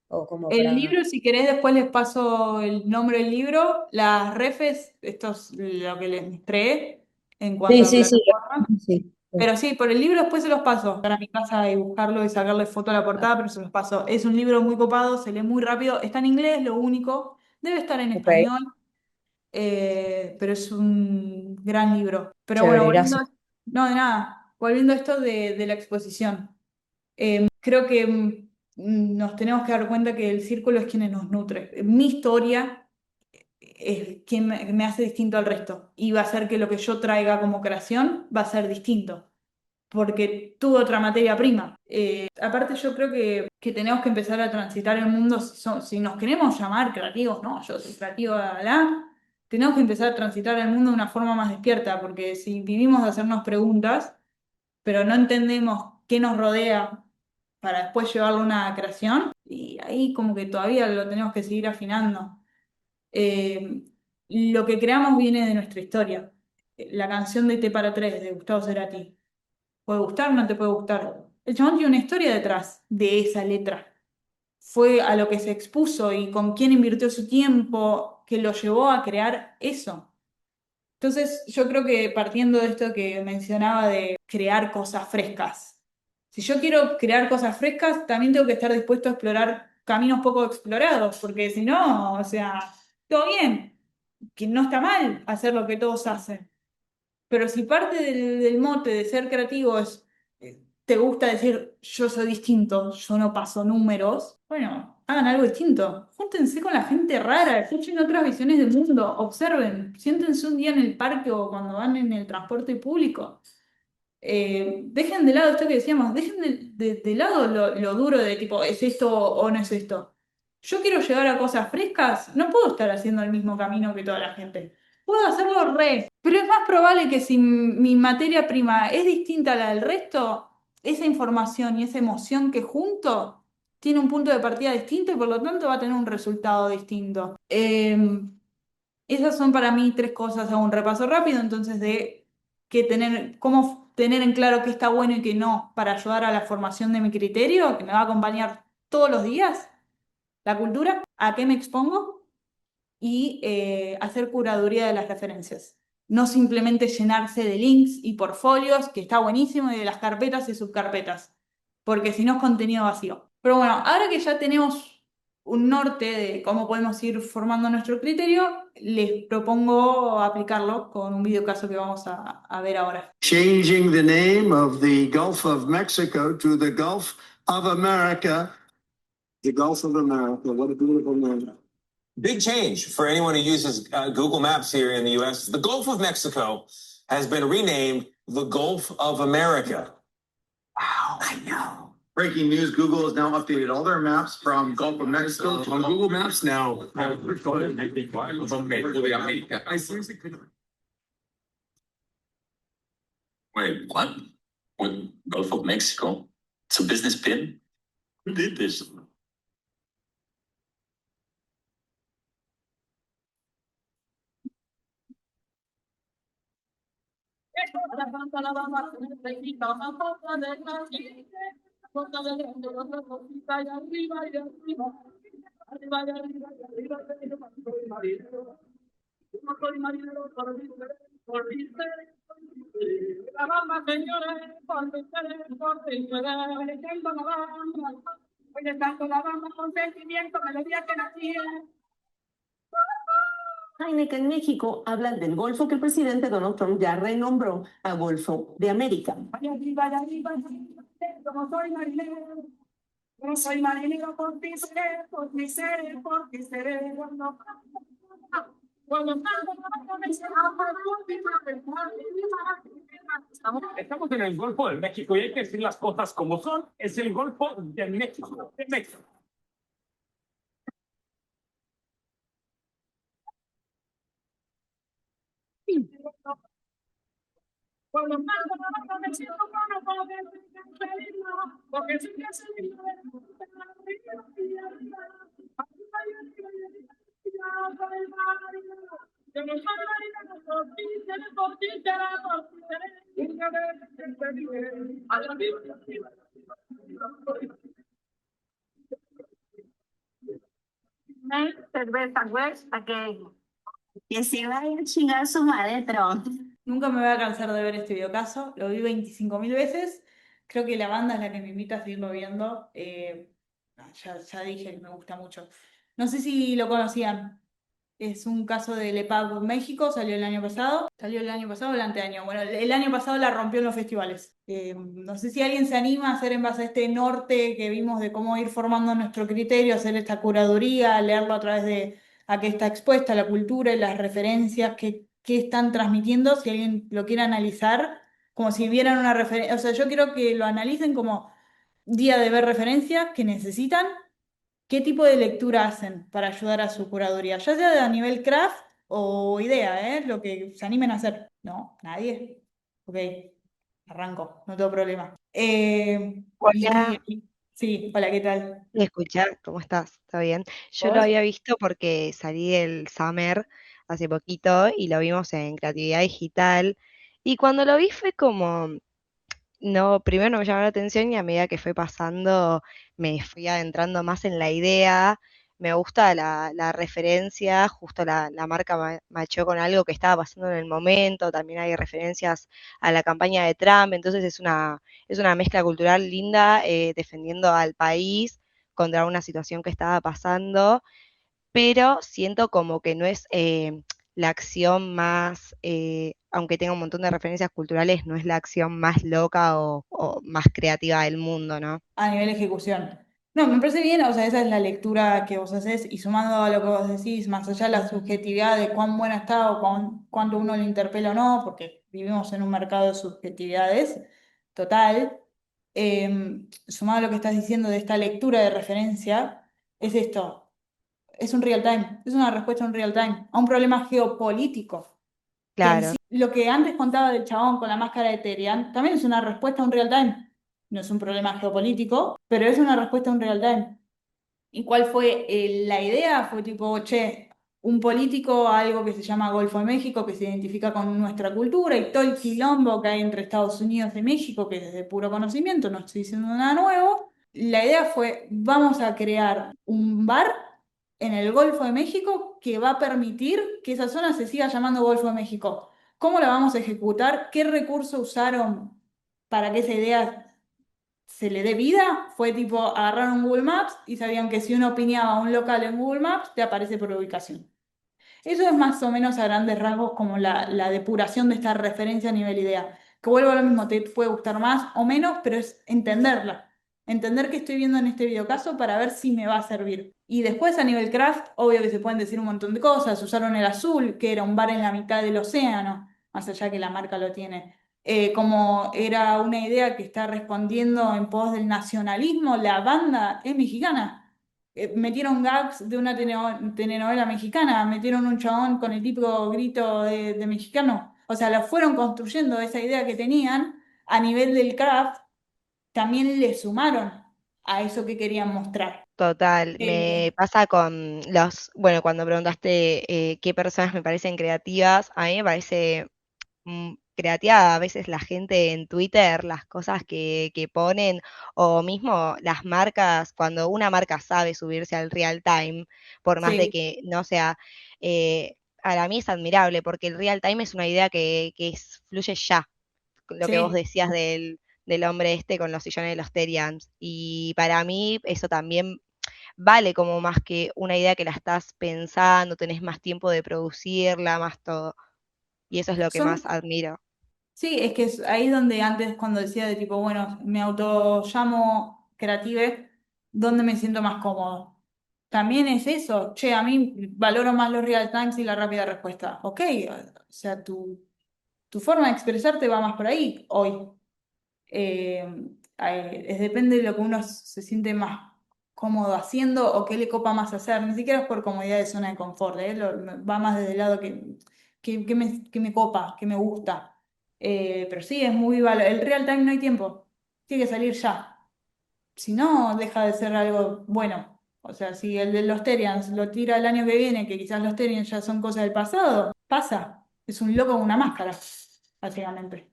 o como El para... libro, si querés, después les paso el nombre del libro. Las refes, esto es lo que les mostré en cuanto Sí, a sí, sí, plataforma. sí. Pero sí, por el libro después se los paso. Para mi casa y buscarlo y sacarle foto a la portada, pero se los paso. Es un libro muy copado, se lee muy rápido. Está en inglés, lo único. Debe estar en Ok, español, pero es un gran libro. Pero bueno, chévere, volviendo, gracias. no, de nada, volviendo a esto de la exposición. Creo que nos tenemos que dar cuenta que el círculo es quien nos nutre. Mi historia es quien me hace distinto al resto y va a hacer que lo que yo traiga como creación va a ser distinto, porque tuve otra materia prima. Aparte yo creo que tenemos que empezar a transitar el mundo, si nos queremos llamar creativos, no, yo soy creativa, tenemos que empezar a transitar el mundo de una forma más despierta, porque si vivimos de hacernos preguntas, pero no entendemos qué nos rodea para después llevarlo a una creación, y ahí como que todavía lo tenemos que seguir afinando. Eh, lo que creamos viene de nuestra historia. La canción de T para tres de Gustavo Cerati. ¿Puede gustar o no te puede gustar? El chabón tiene una historia detrás de esa letra. Fue a lo que se expuso y con quién invirtió su tiempo que lo llevó a crear eso. Entonces, yo creo que partiendo de esto que mencionaba de crear cosas frescas, si yo quiero crear cosas frescas, también tengo que estar dispuesto a explorar caminos poco explorados, porque si no, o sea, todo bien, que no está mal hacer lo que todos hacen. Pero si parte del mote de ser creativo es, te gusta decir, yo soy distinto, yo no paso números, bueno, hagan algo distinto. Júntense con la gente rara, escuchen otras visiones del mundo, observen, siéntense un día en el parque o cuando van en el transporte público. Dejen de lado esto que decíamos, dejen de lado lo duro de tipo, ¿es esto o no es esto? Yo quiero llegar a cosas frescas, no puedo estar haciendo el mismo camino que toda la gente. Puedo hacerlo re, pero es más probable que si mi materia prima es distinta a la del resto, esa información y esa emoción que junto tiene un punto de partida distinto y por lo tanto va a tener un resultado distinto. Esas son para mí tres cosas, hago un repaso rápido, entonces de cómo tener en claro qué está bueno y qué no para ayudar a la formación de mi criterio, que me va a acompañar todos los días, la cultura, a qué me expongo y hacer curaduría de las referencias. No simplemente llenarse de links y portfolios, que está buenísimo, y de las carpetas y subcarpetas, porque si no es contenido vacío. Pero bueno, ahora que ya tenemos un norte de cómo podemos ir formando nuestro criterio, les propongo aplicarlo con un videocaso que vamos a ver ahora. Changing the name of the Gulf of Mexico to the Gulf of America. The Gulf of America, what a beautiful name. Big change for anyone who uses Google Maps here in the US. The Gulf of Mexico has been renamed the Gulf of America. Wow, I know. Breaking news, Google has now updated all their maps from Gulf of Mexico. On Google Maps now. I seriously couldn't. Wait, what? What? Gulf of Mexico? It's a business pin? Who did this? Heineken en México hablan del Golfo que el presidente Donald Trump ya renombró a Golfo de América. Estamos en el Golfo de México y hay que decir las cosas como son. Es el Golfo de México. De México. Cerveza, güey, ¿para qué? Que se vaya a chingar su madre, Trump. Nunca me voy a cansar de ver este videocaso, lo vi 25.000 veces. Creo que la banda es la que me invita a seguirlo viendo. Ya dije que me gusta mucho. No sé si lo conocían. Es un caso del EPUB México, salió el año pasado. Salió el año pasado o el anteaño. Bueno, el año pasado la rompió en los festivales. No sé si alguien se anima a hacer en base a este norte que vimos de cómo ir formando nuestro criterio, hacer esta curaduría, leerlo a través de a qué está expuesta la cultura y las referencias que están transmitiendo, si alguien lo quiere analizar, como si vieran una referencia. O sea, yo quiero que lo analicen como día de ver referencias que necesitan. ¿Qué tipo de lectura hacen para ayudar a su curaduría? Ya sea a nivel craft o idea, ¿eh? Lo que se animen a hacer. No, nadie. Ok, arranco, no tengo problema. Hola, Sí, hola, ¿qué tal? ¿me escuchás? ¿Cómo estás? ¿Está bien? Yo lo ¿Vos? había visto porque salí del Summer hace poquito y lo vimos en Creatividad Digital. Y cuando lo vi fue como, no, primero no me llamó la atención y a medida que fue pasando me fui adentrando más en la idea. Me gusta la referencia, justo la marca machó con algo que estaba pasando en el momento. También hay referencias a la campaña de Trump, entonces es una mezcla cultural linda, defendiendo al país contra una situación que estaba pasando, pero siento como que no es la acción más, aunque tenga un montón de referencias culturales, no es la acción más loca o más creativa del mundo, ¿no? A nivel ejecución. No, me parece bien, o sea, esa es la lectura que vos haces y sumando a lo que vos decís, más allá de la subjetividad de cuán buena está o cuánto uno le interpela o no, porque vivimos en un mercado de subjetividades total, sumado a lo que estás diciendo de esta lectura de referencia, es esto, es un real time, es una respuesta en real time a un problema geopolítico que en sí, Claro, lo que antes contaba del chabón con la máscara de Terian, también es una respuesta a un real time. No es un problema geopolítico, pero es una respuesta a un real time. ¿Y cuál fue la idea? Fue tipo, che, un político, algo que se llama Golfo de México, que se identifica con nuestra cultura y todo el quilombo que hay entre Estados Unidos y México, que es de puro conocimiento, no estoy diciendo nada nuevo. La idea fue, vamos a crear un bar en el Golfo de México que va a permitir que esa zona se siga llamando Golfo de México. ¿Cómo la vamos a ejecutar? ¿Qué recursos usaron para que esa idea se le dé vida? Fue tipo, agarraron Google Maps y sabían que si uno piñaba un local en Google Maps, te aparece por ubicación. Eso es más o menos a grandes rasgos como la depuración de esta referencia a nivel idea. Que vuelvo a lo mismo, te puede gustar más o menos, pero es entenderla. Entender qué estoy viendo en este videocaso para ver si me va a servir. Y después a nivel craft, obvio que se pueden decir un montón de cosas. Usaron el azul, que era un bar en la mitad del océano, más allá que la marca lo tiene. Como era una idea que está respondiendo en pos del nacionalismo, la banda es mexicana. Metieron gags de una telenovela mexicana, metieron un chabón con el típico grito de mexicano. O sea, lo fueron construyendo esa idea que tenían a nivel del craft, también le sumaron a eso que querían mostrar. total. Eh, Me pasa con bueno, cuando preguntaste qué personas me parecen creativas, a mí me parece creativa a veces la gente en Twitter, las cosas que ponen, o mismo las marcas, cuando una marca sabe subirse al real time, por más de sí, que no sea, para mí es admirable, porque el real time es una idea fluye ya, lo que vos sí. decías del hombre este con los sillones de los Terians, y para mí eso también vale como más que una idea que la estás pensando, tenés más tiempo de producirla, más todo. Y eso es lo que más Son, admiro. sí, es que es ahí donde antes cuando decía de tipo, bueno, me auto llamo creative, ¿dónde me siento más cómodo? También es eso, che, a mí valoro más los real times y la rápida respuesta. Ok, o sea, tu forma de expresarte va más por ahí hoy. Eh, depende de lo que uno se siente más cómodo haciendo o qué le copa más hacer. Ni siquiera es por comodidad de zona de confort, ¿eh? Va más desde el lado que me copa, que me gusta. Pero sí, es muy el real time no hay tiempo, tiene que salir ya. Si no, deja de ser algo bueno. O sea, si el de los Terians lo tira el año que viene, que quizás los Terians ya son cosas del pasado, pasa. Es un loco con una máscara, básicamente.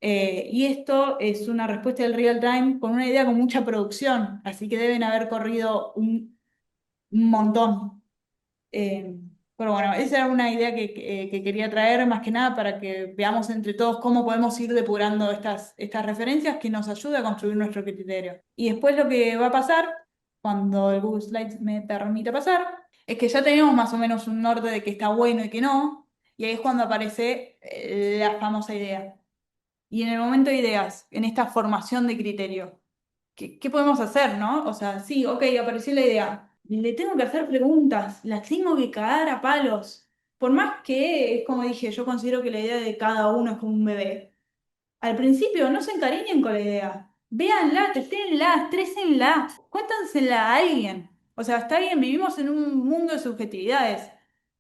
Y esto es una respuesta del real time con una idea con mucha producción, así que deben haber corrido un montón. Pero bueno, esa era una idea que quería traer más que nada para que veamos entre todos cómo podemos ir depurando estas referencias que nos ayuda a construir nuestro criterio. Y después lo que va a pasar, cuando el Google Slides me permita pasar, es que ya tenemos más o menos un norte de que está bueno y que no, y ahí es cuando aparece la famosa idea. Y en el momento de ideas, en esta formación de criterio, ¿qué podemos hacer, no? O sea, sí, ok, apareció la idea. Le tengo que hacer preguntas, las tengo que cagar a palos. Por más que, como dije, yo considero que la idea de cada uno es como un bebé. Al principio no se encariñen con la idea. Véanla, testénla, estrésenla, cuéntansela a alguien. O sea, está bien, vivimos en un mundo de subjetividades,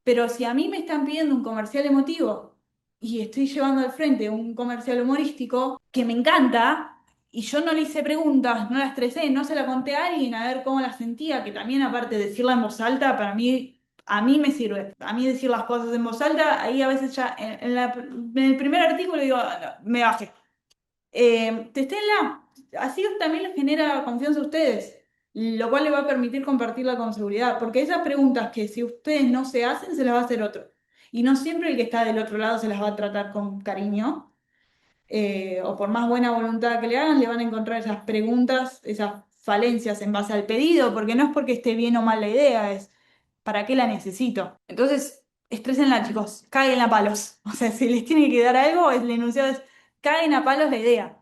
pero si a mí me están pidiendo un comercial emotivo y estoy llevando al frente un comercial humorístico que me encanta y yo no le hice preguntas, no la estresé, no se la conté a alguien a ver cómo la sentía, que también aparte de decirla en voz alta, para mí, a mí me sirve. A mí decir las cosas en voz alta, ahí a veces ya en el primer artículo digo, "Ah, no, me bajé. Testénla, así también les genera confianza a ustedes, lo cual les va a permitir compartirla con seguridad, porque esas preguntas que si ustedes no se hacen, se las va a hacer otro. Y no siempre el que está del otro lado se las va a tratar con cariño, o por más buena voluntad que le hagan, le van a encontrar esas preguntas, esas falencias en base al pedido, porque no es porque esté bien o mal la idea, es ¿para qué la necesito? Entonces, estrésenla, chicos, caguen a palos. O sea, si les tiene que dar algo, el enunciado es caguen a palos la idea.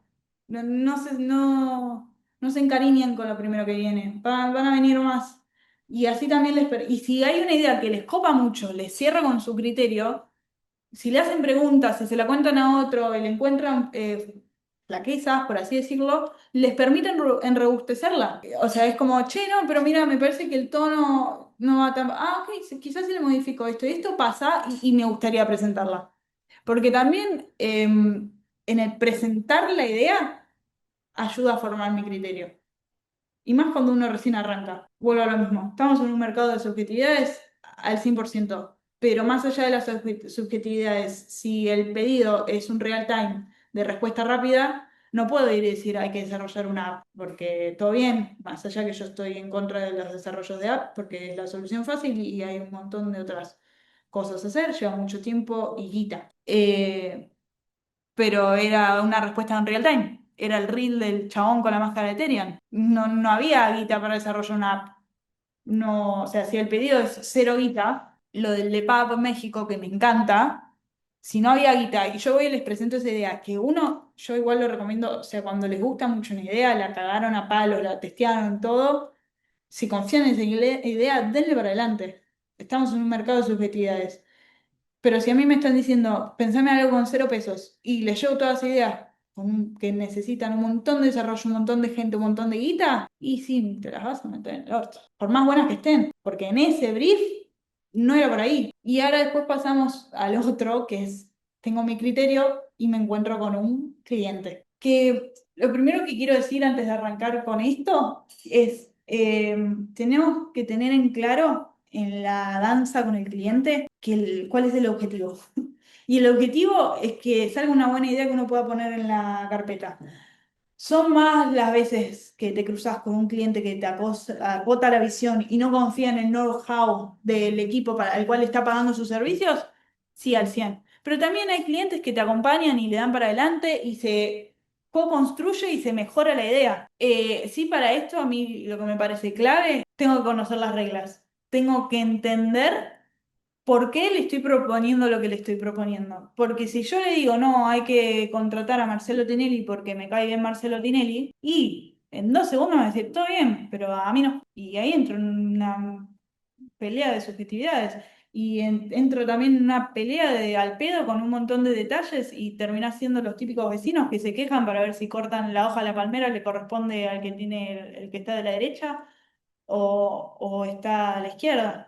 No se encariñen con lo primero que viene, van a venir más. Y así también y si hay una idea que les copa mucho, les cierra con su criterio, si le hacen preguntas, si se la cuentan a otro y le encuentran flaquezas, por así decirlo, les permiten enrobustecerla. O sea, es como, che, no, pero mira, me parece que el tono no va tan... Ah, ok, quizás si le modifico esto y esto pasa y me gustaría presentarla. Porque también en el presentar la idea ayuda a formar mi criterio. Y más cuando uno recién arranca. Vuelvo a lo mismo. Estamos en un mercado de subjetividades al 100%. Pero más allá de las subjetividades, si el pedido es un real time de respuesta rápida, no puedo ir y decir hay que desarrollar una app, porque todo bien, más allá que yo estoy en contra de los desarrollos de app, porque es la solución fácil y hay un montón de otras cosas a hacer, lleva mucho tiempo y guita. Pero era una respuesta en real time. Era el reel del chabón con la máscara de Ethereum. No había guita para desarrollar una app. No, o sea, si el pedido es cero guita, lo del de Pap México, que me encanta, si no había guita y yo voy y les presento esa idea, que uno, yo igual lo recomiendo, o sea, cuando les gusta mucho una idea, la cagaron a palos, la testearon todo, si confían en esa idea, denle para adelante. Estamos en un mercado de subjetividades. Pero si a mí me están diciendo, pensame algo con 0 pesos y les llevo todas esas ideas que necesitan un montón de desarrollo, un montón de gente, un montón de guita, y sí, te las vas a meter en el orto. Por más buenas que estén, porque en ese brief no era por ahí. Y ahora después pasamos al otro, que es, tengo mi criterio y me encuentro con un cliente. Que lo primero que quiero decir antes de arrancar con esto es, tenemos que tener en claro en la danza con el cliente cuál es el objetivo. Y el objetivo es que salga una buena idea que uno pueda poner en la carpeta. Son más las veces que te cruzas con un cliente que te acota la visión y no confía en el know-how del equipo para el cual está pagando sus servicios, sí, al 100. Pero también hay clientes que te acompañan y le dan para adelante y se co-construye y se mejora la idea. Sí, para esto a mí lo que me parece clave, tengo que conocer las reglas. Tengo que entender ¿por qué le estoy proponiendo lo que le estoy proponiendo? Porque si yo le digo, no, hay que contratar a Marcelo Tinelli porque me cae bien Marcelo Tinelli, y en 2 segundos me va a decir, todo bien, pero a mí no. Y ahí entro en una pelea de subjetividades. Y entro también en una pelea de al pedo con un montón de detalles y terminás siendo los típicos vecinos que se quejan para ver si cortan la hoja de la palmera, le corresponde al que tiene el que está de la derecha o está a la izquierda.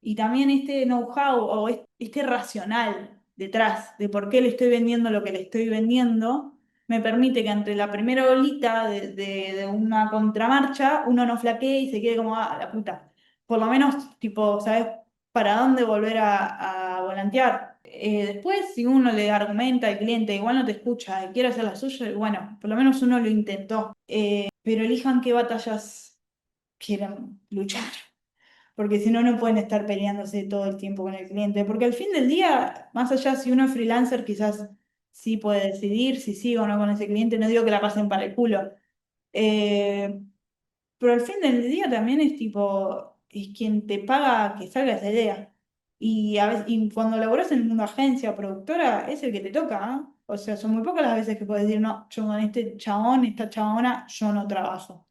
Y también este know-how o este racional detrás de por qué le estoy vendiendo lo que le estoy vendiendo, me permite que entre la primera olita de una contramarcha uno no flaquee y se quede como, ah, la puta. Por lo menos, tipo, ¿sabes para dónde volver a volantear? Después, si uno le argumenta al cliente, igual no te escucha y quiere hacer la suya, bueno, por lo menos uno lo intentó. Pero elijan qué batallas quieren luchar, porque si no, no pueden estar peleándose todo el tiempo con el cliente, porque al fin del día, más allá si uno es freelancer, quizás sí puede decidir si sí o no con ese cliente, no digo que la pasen para el culo. Eh, pero al fin del día también es tipo, es quien te paga que salga esa idea. Y, a veces, y cuando laburas en una agencia o productora, es el que te toca, ¿ah? O sea, son muy pocas las veces que puedes decir, no, yo con este chabón, esta chabona, yo no trabajo.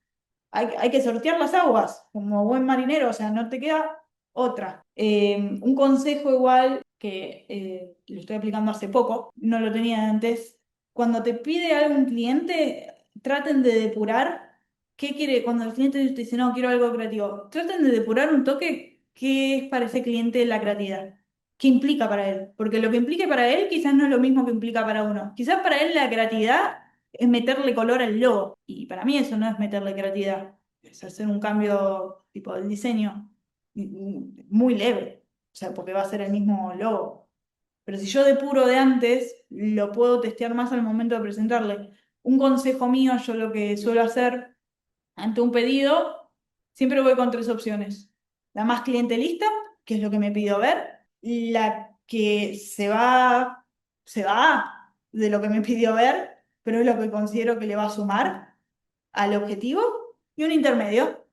Hay que sortear las aguas, como buen marinero, o sea, no te queda otra. Un consejo igual que lo estoy aplicando hace poco, no lo tenía antes, cuando te pide algo un cliente, traten de depurar qué quiere, cuando el cliente te dice, no, quiero algo creativo, traten de depurar un toque qué es para ese cliente la creatividad. ¿Qué implica para él? Porque lo que implique para él quizás no es lo mismo que implica para uno. Quizás para él la creatividad es meterle color al logo. Y para mí eso no es meterle creatividad. Es hacer un cambio tipo del diseño muy leve. O sea, porque va a ser el mismo logo. Pero si yo depuro de antes, lo puedo testear más al momento de presentarle. Un consejo mío, yo lo que suelo hacer ante un pedido, siempre voy con tres opciones. La más clientelista, que es lo que me pidió ver, la que se va de lo que me pidió ver, pero es lo que considero que le va a sumar al objetivo, y un intermedio.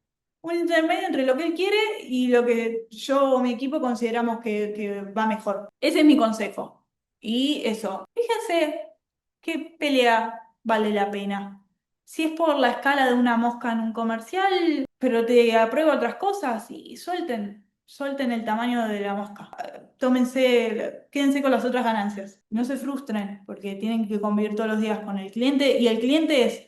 Un intermedio entre lo que él quiere y lo que yo o mi equipo consideramos que va mejor. Ese es mi consejo. Y eso, fíjense qué pelea vale la pena. Si es por la escala de una mosca en un comercial, pero te aprueba otras cosas, y suelten el tamaño de la mosca. Tómense, quédense con las otras ganancias. No se frustren, porque tienen que convivir todos los días con el cliente, y el cliente es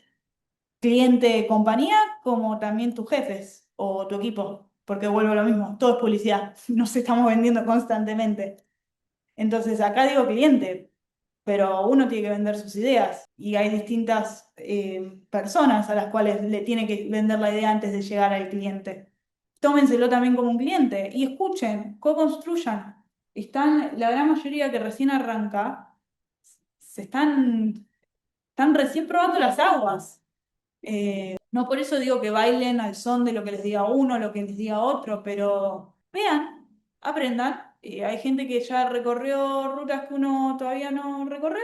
cliente compañía como también tus jefes o tu equipo, porque vuelvo a lo mismo, todo es publicidad, nos estamos vendiendo constantemente. Entonces acá digo cliente, pero uno tiene que vender sus ideas y hay distintas personas a las cuales le tiene que vender la idea antes de llegar al cliente. Tómenselo también como un cliente y escuchen, co-construyan. La gran mayoría que recién arranca, se están recién probando las aguas. No por eso digo que bailen al son de lo que les diga uno, lo que les diga otro, pero vean, aprendan. Hay gente que ya recorrió rutas que uno todavía no recorrió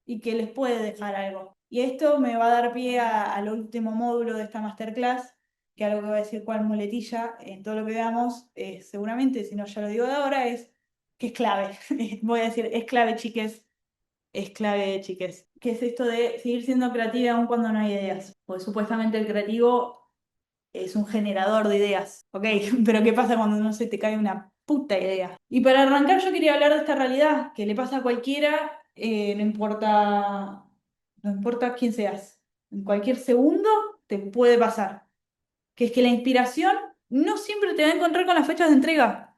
y que les puede dejar algo. Y esto me va a dar pie al último módulo de esta masterclass, que algo que va a decir cuál muletilla en todo lo que veamos, seguramente, si no ya lo digo de ahora, es que es clave. Voy a decir, es clave, chiques, es clave, chiques. ¿Qué es esto de seguir siendo creativa aun cuando no hay ideas? Pues supuestamente el creativo es un generador de ideas, ¿ok? Pero ¿qué pasa cuando no se te cae una puta idea? Y para arrancar yo quería hablar de esta realidad que le pasa a cualquiera, no importa quién seas, en cualquier segundo te puede pasar, que es que la inspiración no siempre te va a encontrar con las fechas de entrega.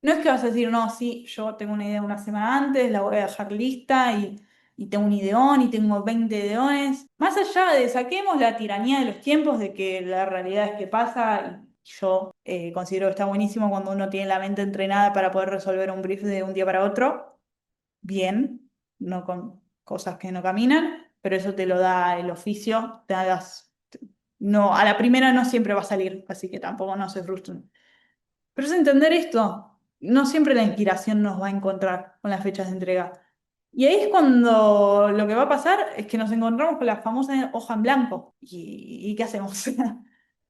No es que vas a decir, no, sí, yo tengo una idea una semana antes, la voy a dejar lista y tengo un ideón y tengo 20 ideones. Más allá de saquemos la tiranía de los tiempos, de que la realidad es que pasa, y yo considero que está buenísimo cuando uno tiene la mente entrenada para poder resolver un brief de un día para otro, bien, no con cosas que no caminan, pero eso te lo da el oficio, no, a la primera no siempre va a salir, así que tampoco no se frustren. Pero es entender esto. No siempre la inspiración nos va a encontrar con las fechas de entrega. Y ahí es cuando lo que va a pasar es que nos encontramos con la famosa hoja en blanco. ¿Y qué hacemos?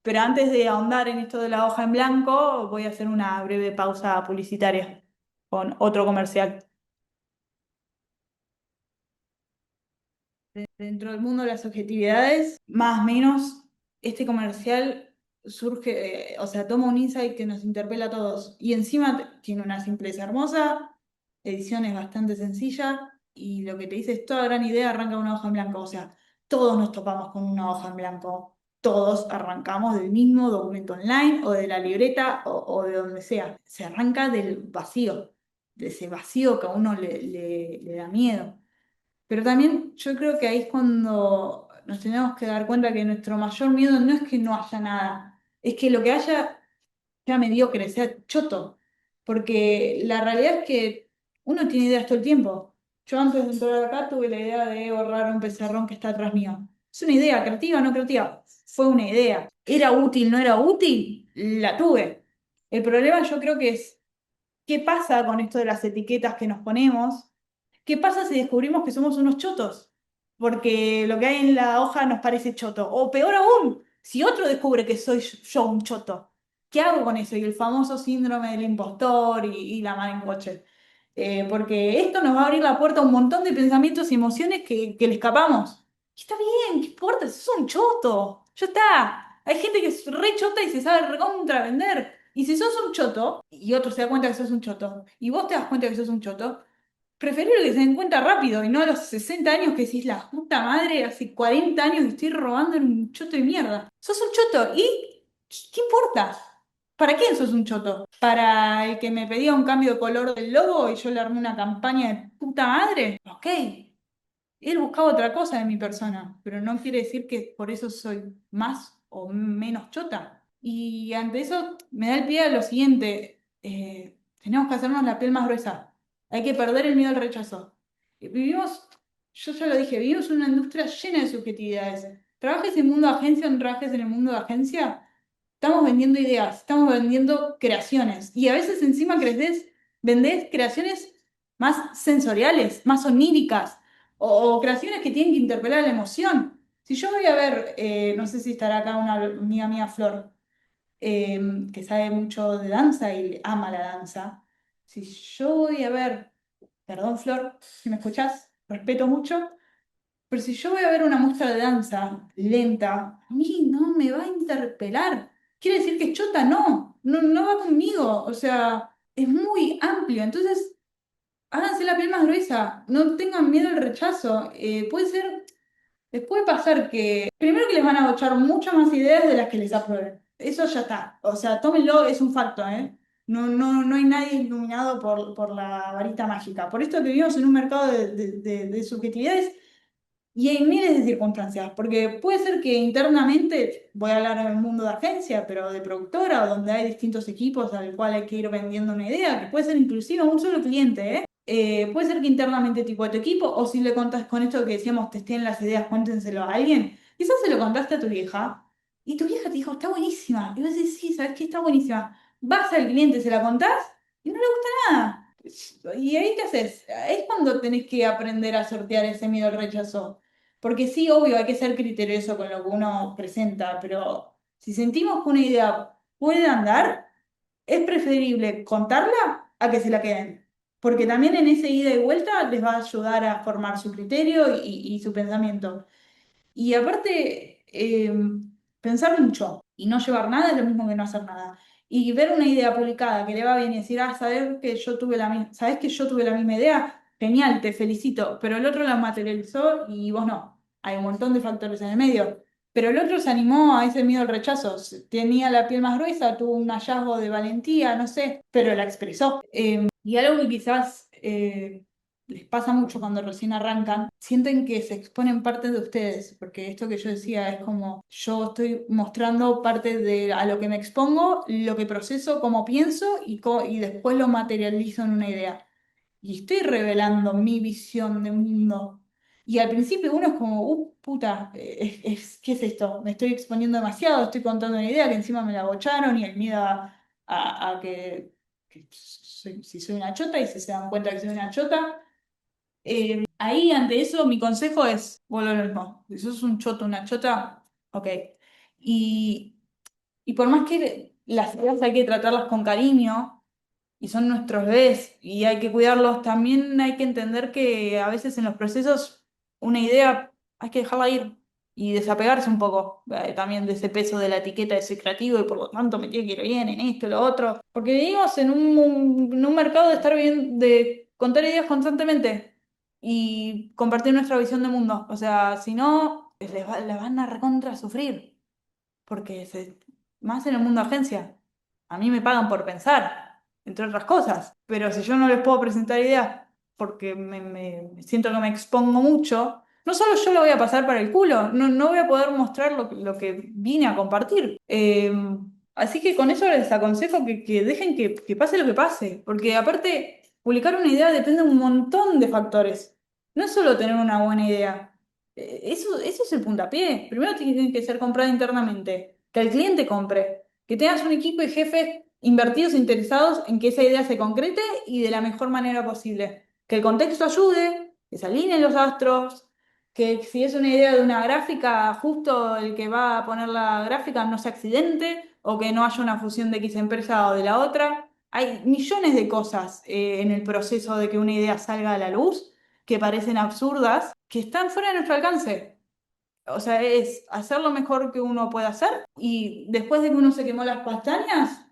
Pero antes de ahondar en esto de la hoja en blanco, voy a hacer una breve pausa publicitaria con otro comercial. Dentro del mundo de las objetividades, más o menos, este comercial surge, o sea, toma un insight que nos interpela a todos. Y encima tiene una simpleza hermosa, edición es bastante sencilla, y lo que te dice es toda gran idea arranca de una hoja en blanco. O sea, todos nos topamos con una hoja en blanco. Todos arrancamos del mismo documento online o de la libreta o de donde sea. Se arranca del vacío. de ese vacío que a uno le da miedo. Pero también yo creo que ahí es cuando nos tenemos que dar cuenta que nuestro mayor miedo no es que no haya nada, es que lo que haya sea mediocre, sea choto. Porque la realidad es que uno tiene ideas todo el tiempo. Yo antes de entrar acá tuve la idea de borrar un pizarrón que está atrás mío. Es una idea, creativa o no creativa. Fue una idea. ¿Era útil, no era útil? La tuve. El problema yo creo que es, ¿qué pasa con esto de las etiquetas que nos ponemos? ¿Qué pasa si descubrimos que somos unos chotos? Porque lo que hay en la hoja nos parece choto. O peor aún, si otro descubre que soy yo un choto, ¿qué hago con eso? Y el famoso síndrome del impostor y la mala en coche. Porque esto nos va a abrir la puerta a un montón de pensamientos y emociones que le escapamos. Y está bien, ¿qué importa? Sos un choto. Ya está. Hay gente que es re chota y se sabe recontra vender. Y si sos un choto, y otro se da cuenta que sos un choto, y vos te das cuenta que sos un choto, preferible que se den cuenta rápido y no a los 60 años que decís, la puta madre, hace 40 años que estoy robando en un choto de mierda. Sos un choto y ¿qué importa? ¿Para quién sos un choto? ¿Para el que me pedía un cambio de color del logo y yo le armé una campaña de puta madre? Ok, él buscaba otra cosa de mi persona, pero no quiere decir que por eso soy más o menos chota. Y ante eso me da el pie a lo siguiente, tenemos que hacernos la piel más gruesa, hay que perder el miedo al rechazo. Vivimos, yo ya lo dije, vivimos en una industria llena de subjetividades. Trabajes en el mundo de agencia o no trabajes en el mundo de agencia, estamos vendiendo ideas, estamos vendiendo creaciones y a veces encima vendés creaciones más sensoriales, más oníricas o creaciones que tienen que interpelar la emoción. Si yo voy a ver, no sé si estará acá una amiga mía, Flor, que sabe mucho de danza y ama la danza. Si yo voy a ver, perdón Flor, si me escuchás, respeto mucho, pero si yo voy a ver una muestra de danza lenta, a mí no me va a interpelar. ¿Quiere decir que es chota? No, no, no va conmigo. O sea, es muy amplio. Entonces, háganse la piel más gruesa. No tengan miedo al rechazo. Puede ser, les puede pasar que, primero que les van a bochar muchas más ideas de las que les aprueben. Eso ya está. O sea, tómenlo, es un facto, ¿eh? No, no, no hay nadie iluminado por la varita mágica. Por esto que vivimos en un mercado de subjetividades y hay miles de circunstancias, porque puede ser que internamente, voy a hablar en el mundo de agencia, pero de productora, donde hay distintos equipos al cual hay que ir vendiendo una idea, que puede ser inclusive a un solo cliente, ¿eh? Puede ser que internamente tipo de tu equipo, o si le contás con esto que decíamos, testeen las ideas, cuéntenselo a alguien, quizás se lo contaste a tu vieja, y tu vieja te dijo, está buenísima, y vos decís, sí, ¿sabes qué? Está buenísima. Vas al cliente, se la contás, y no le gusta nada. ¿Y ahí qué haces? Es cuando tenés que aprender a sortear ese miedo al rechazo. Porque sí, obvio, hay que ser criterioso con lo que uno presenta, pero si sentimos que una idea puede andar, es preferible contarla a que se la queden. Porque también en ese ida y vuelta les va a ayudar a formar su criterio y su pensamiento. Y aparte, pensar mucho y no llevar nada es lo mismo que no hacer nada. Y ver una idea publicada que le va bien y decir, ah, ¿sabés que yo tuve la misma idea? Genial, te felicito. Pero el otro la materializó y vos no. Hay un montón de factores en el medio. Pero el otro se animó a ese miedo al rechazo. Tenía la piel más gruesa, tuvo un hallazgo de valentía, no sé, pero la expresó. Y algo que quizás les pasa mucho cuando recién arrancan, sienten que se exponen parte de ustedes, porque esto que yo decía es como yo estoy mostrando parte de a lo que me expongo, lo que proceso, cómo pienso y después lo materializo en una idea. Y estoy revelando mi visión de mundo. Y al principio uno es como, puta, ¿qué es esto? Me estoy exponiendo demasiado, estoy contando una idea que encima me la bocharon y el miedo a que si soy una chota y si se dan cuenta que soy una chota. Ahí, ante eso, mi consejo es, vuelvo a lo mismo. Si sos un choto, una chota, ok. Y, y por más que las ideas hay que tratarlas con cariño, y son nuestros bebés, y hay que cuidarlos, también hay que entender que a veces en los procesos una idea hay que dejarla ir y desapegarse un poco también de ese peso de la etiqueta de ser creativo y por lo tanto me tiene que ir bien en esto y lo otro. Porque vivimos en un mercado de estar bien, de contar ideas constantemente y compartir nuestra visión de mundo. O sea, si no, la van a recontra sufrir. Porque más en el mundo agencia. A mí me pagan por pensar. entre otras cosas. Pero si yo no les puedo presentar ideas porque me siento que me expongo mucho, no solo yo lo voy a pasar para el culo, no voy a poder mostrar lo que vine a compartir. Así que con eso les aconsejo que dejen que pase lo que pase, porque aparte, publicar una idea depende de un montón de factores. No es solo tener una buena idea. Eso es el puntapié. Primero tiene que ser comprada internamente, que el cliente compre, que tengas un equipo de jefes invertidos e interesados en que esa idea se concrete y de la mejor manera posible. Que el contexto ayude, que se alineen los astros, que si es una idea de una gráfica, justo el que va a poner la gráfica no se accidente o que no haya una fusión de X empresa o de la otra. Hay millones de cosas en el proceso de que una idea salga a la luz que parecen absurdas, que están fuera de nuestro alcance. O sea, es hacer lo mejor que uno puede hacer y después de que uno se quemó las pestañas,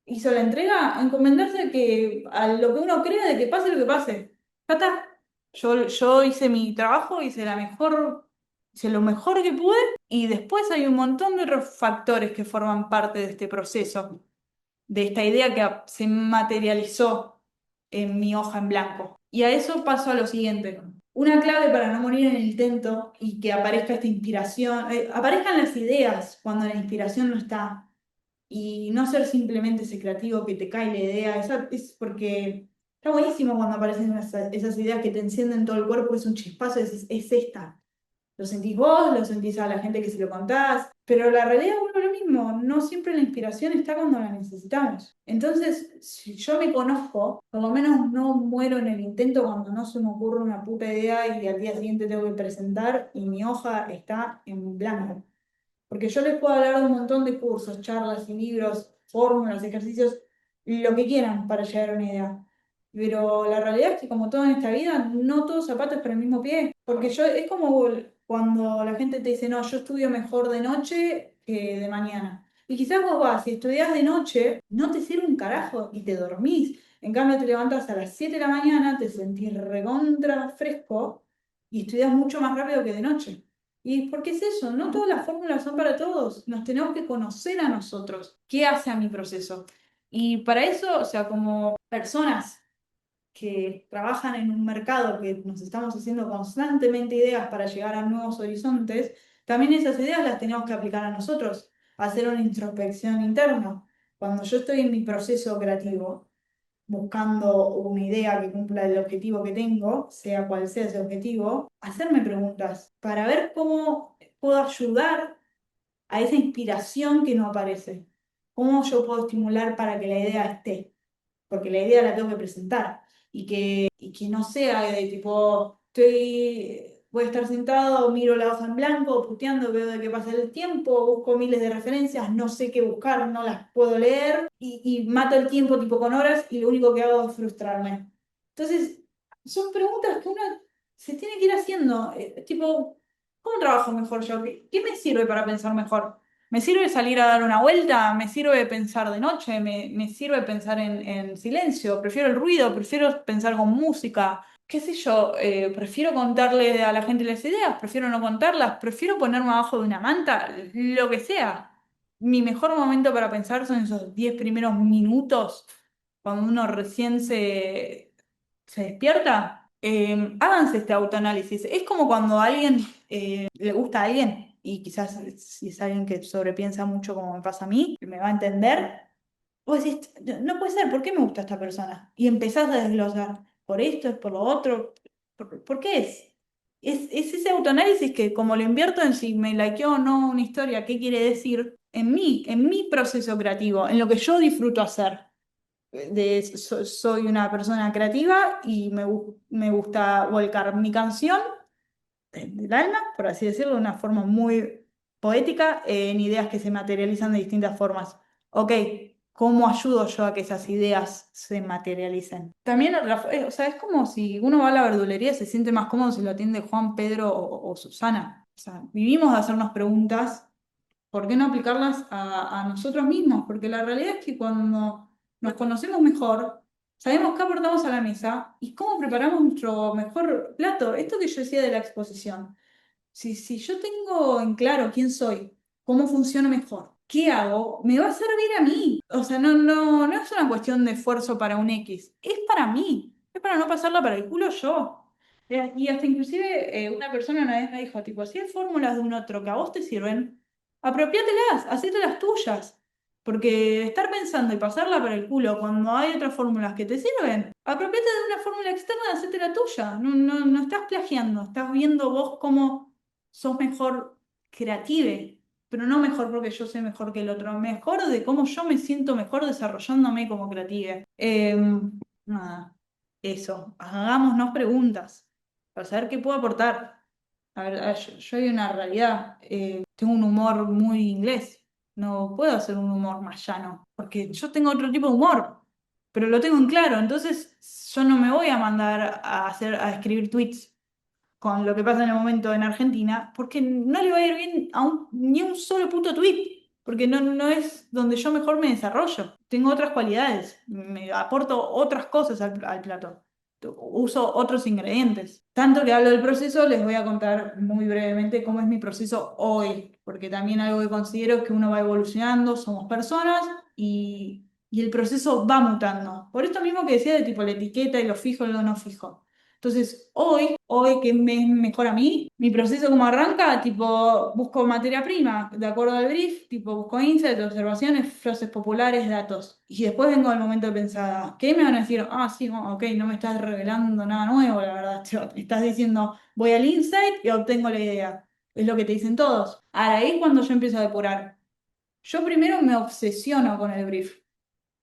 hizo la entrega, encomendarse a lo que uno crea de que pase lo que pase. Ya está. Yo hice mi trabajo, hice lo mejor que pude y después hay un montón de otros factores que forman parte de este proceso, de esta idea que se materializó en mi hoja en blanco. Y a eso paso a lo siguiente. Una clave para no morir en el intento y que aparezca esta inspiración, aparezcan las ideas cuando la inspiración no está y no ser simplemente ese creativo que te cae la idea, es porque está buenísimo cuando aparecen esas ideas que te encienden todo el cuerpo, es un chispazo, es esta. Lo sentís vos, lo sentís a la gente que se lo contás, pero la realidad vuelve a lo mismo, no siempre la inspiración está cuando la necesitamos. Entonces, si yo me conozco, por lo menos no muero en el intento cuando no se me ocurre una puta idea y al día siguiente tengo que presentar y mi hoja está en blanco. Porque yo les puedo hablar de un montón de cursos, charlas y libros, fórmulas, ejercicios, lo que quieran para llegar a una idea. Pero la realidad es que como todo en esta vida, no todos zapatos para el mismo pie. Porque es como cuando la gente te dice, no, yo estudio mejor de noche que de mañana. Y quizás vos vas, si estudias de noche, no te sirve un carajo y te dormís. En cambio, te levantas a las 7 de la mañana, te sentís recontra fresco y estudias mucho más rápido que de noche. ¿Y por qué es eso? No todas las fórmulas son para todos. Nos tenemos que conocer a nosotros. ¿Qué hace a mi proceso? Y para eso, o sea, como personas que trabajan en un mercado que nos estamos haciendo constantemente ideas para llegar a nuevos horizontes, también esas ideas las tenemos que aplicar a nosotros, hacer una introspección interna. Cuando yo estoy en mi proceso creativo, buscando una idea que cumpla el objetivo que tengo, sea cual sea ese objetivo, hacerme preguntas para ver cómo puedo ayudar a esa inspiración que no aparece. ¿Cómo yo puedo estimular para que la idea esté? Porque la idea la tengo que presentar y que no sea de tipo, voy a estar sentado, miro la hoja en blanco, puteando, veo de qué pasa el tiempo, busco miles de referencias, no sé qué buscar, no las puedo leer y mato el tiempo tipo con horas y lo único que hago es frustrarme. Entonces, son preguntas que uno se tiene que ir haciendo, tipo, ¿cómo trabajo mejor yo? ¿Qué me sirve para pensar mejor? ¿Me sirve salir a dar una vuelta? ¿Me sirve pensar de noche? ¿Me sirve pensar en silencio? Prefiero el ruido, prefiero pensar con música. ¿Qué sé yo? Prefiero contarle a la gente las ideas, prefiero no contarlas, prefiero ponerme abajo de una manta, lo que sea. Mi mejor momento para pensar son esos 10 primeros minutos, cuando uno recién se despierta. Háganse este autoanálisis. Es como cuando a alguien le gusta a alguien y quizás si es alguien que sobrepiensa mucho como me pasa a mí, me va a entender. Vos decís, no puede ser, ¿por qué me gusta esta persona? Y empezás a desglosar, por esto, es por lo otro, ¿por qué es? Es ese autoanálisis que como lo invierto en si me likeó o no una historia, qué quiere decir en mi proceso creativo, en lo que yo disfruto hacer. Soy una persona creativa y me gusta volcar mi canción del alma, por así decirlo, de una forma muy poética, en ideas que se materializan de distintas formas. Ok, ¿cómo ayudo yo a que esas ideas se materialicen? También, o sea, es como si uno va a la verdulería y se siente más cómodo si lo atiende Juan, Pedro o Susana. O sea, vivimos de hacernos preguntas, ¿por qué no aplicarlas a nosotros mismos? Porque la realidad es que cuando nos conocemos mejor, sabemos qué aportamos a la mesa y cómo preparamos nuestro mejor plato. Esto que yo decía de la exposición. Si yo tengo en claro quién soy, cómo funciono mejor, ¿qué hago? Me va a servir a mí. O sea, no es una cuestión de esfuerzo para un X, es para mí, es para no pasarla para el culo yo. Y hasta inclusive una persona una vez me dijo, tipo, si hay fórmulas de un otro que a vos te sirven, apropiátelas, hacételas tuyas. Porque estar pensando y pasarla para el culo cuando hay otras fórmulas que te sirven, apropiate de una fórmula externa y hacétela tuya. No estás plagiando, estás viendo vos cómo sos mejor creative, pero no mejor porque yo sé mejor que el otro, mejor de cómo yo me siento mejor desarrollándome como creativa. Nada, eso, hagámonos preguntas para saber qué puedo aportar. A ver, yo hay una realidad, tengo un humor muy inglés, no puedo hacer un humor más llano, porque yo tengo otro tipo de humor, pero lo tengo en claro, entonces yo no me voy a mandar a escribir tweets con lo que pasa en el momento en Argentina, porque no le va a ir bien a ni un solo puto tweet, porque no es donde yo mejor me desarrollo. Tengo otras cualidades, me aporto otras cosas al plato, uso otros ingredientes. Tanto que hablo del proceso, les voy a contar muy brevemente cómo es mi proceso hoy, porque también algo que considero es que uno va evolucionando, somos personas y el proceso va mutando. Por esto mismo que decía de tipo la etiqueta y lo fijo y lo no fijo. Entonces, hoy que me es mejor a mí, mi proceso como arranca, tipo, busco materia prima, de acuerdo al brief, tipo, busco insights, observaciones, frases populares, datos. Y después vengo al momento de pensar, ¿qué me van a decir? Ah, sí, ok, no me estás revelando nada nuevo, la verdad. Te estás diciendo, voy al insight y obtengo la idea. Es lo que te dicen todos. Ahora, ahí es cuando yo empiezo a depurar. Yo primero me obsesiono con el brief,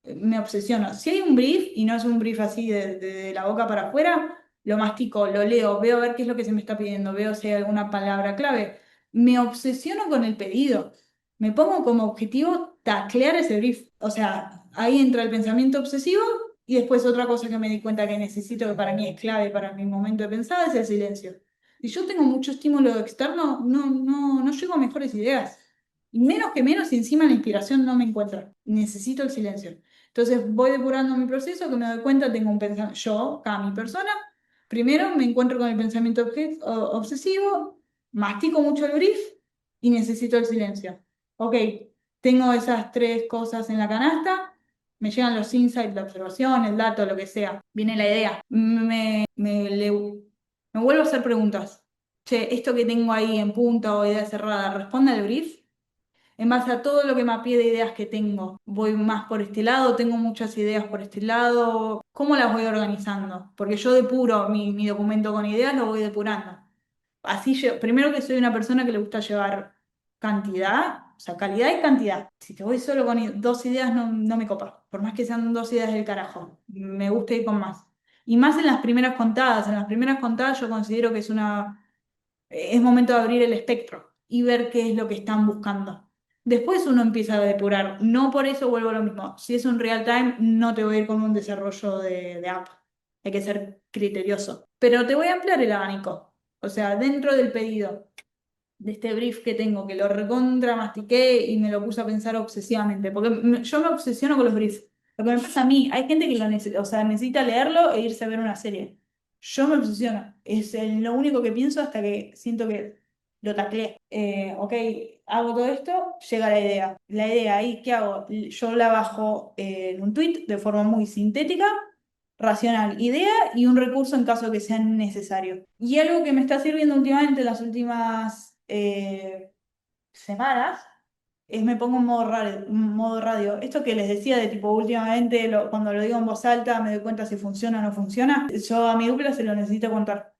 me obsesiono. Si hay un brief y no es un brief así de la boca para afuera, lo mastico, lo leo, veo a ver qué es lo que se me está pidiendo, veo si hay alguna palabra clave. Me obsesiono con el pedido. Me pongo como objetivo taclear ese brief. O sea, ahí entra el pensamiento obsesivo y después otra cosa que me di cuenta que necesito, que para mí es clave para mi momento de pensar, es el silencio. Si yo tengo mucho estímulo externo, no llego a mejores ideas. Y menos que menos, y encima la inspiración no me encuentra. Necesito el silencio. Entonces voy depurando mi proceso, que me doy cuenta, tengo un pensamiento, yo, cada mi persona, primero me encuentro con el pensamiento obsesivo, mastico mucho el brief y necesito el silencio. Ok, tengo esas tres cosas en la canasta, me llegan los insights, la observación, el dato, lo que sea, viene la idea, me vuelvo a hacer preguntas. Che, esto que tengo ahí en punta o idea cerrada, ¿responde al brief? En base a todo lo que mapeé de ideas que tengo, voy más por este lado, tengo muchas ideas por este lado, ¿cómo las voy organizando? Porque yo depuro mi documento con ideas, lo voy depurando. Así yo, primero que soy una persona que le gusta llevar cantidad, o sea, calidad y cantidad. Si te voy solo con dos ideas, no me copa, por más que sean dos ideas del carajo, me gusta ir con más. Y más en las primeras contadas yo considero que es momento de abrir el espectro y ver qué es lo que están buscando. Después uno empieza a depurar. No por eso vuelvo a lo mismo. Si es un real time, no te voy a ir con un desarrollo de app. Hay que ser criterioso. Pero te voy a ampliar el abanico. O sea, dentro del pedido de este brief que tengo, que lo recontra mastiqué y me lo puse a pensar obsesivamente. Porque yo me obsesiono con los briefs. Lo que me pasa a mí, hay gente que lo necesita, o sea, necesita leerlo e irse a ver una serie. Yo me obsesiono. Es lo único que pienso hasta que siento que lo tacleé. Ok, hago todo esto, llega la idea. La idea ahí, ¿qué hago? Yo la bajo en un tweet de forma muy sintética, racional, idea y un recurso en caso de que sea necesario. Y algo que me está sirviendo últimamente en las últimas semanas es me pongo en modo radio. Esto que les decía de tipo últimamente, cuando lo digo en voz alta me doy cuenta si funciona o no funciona. Yo a mi dupla se lo necesito contar.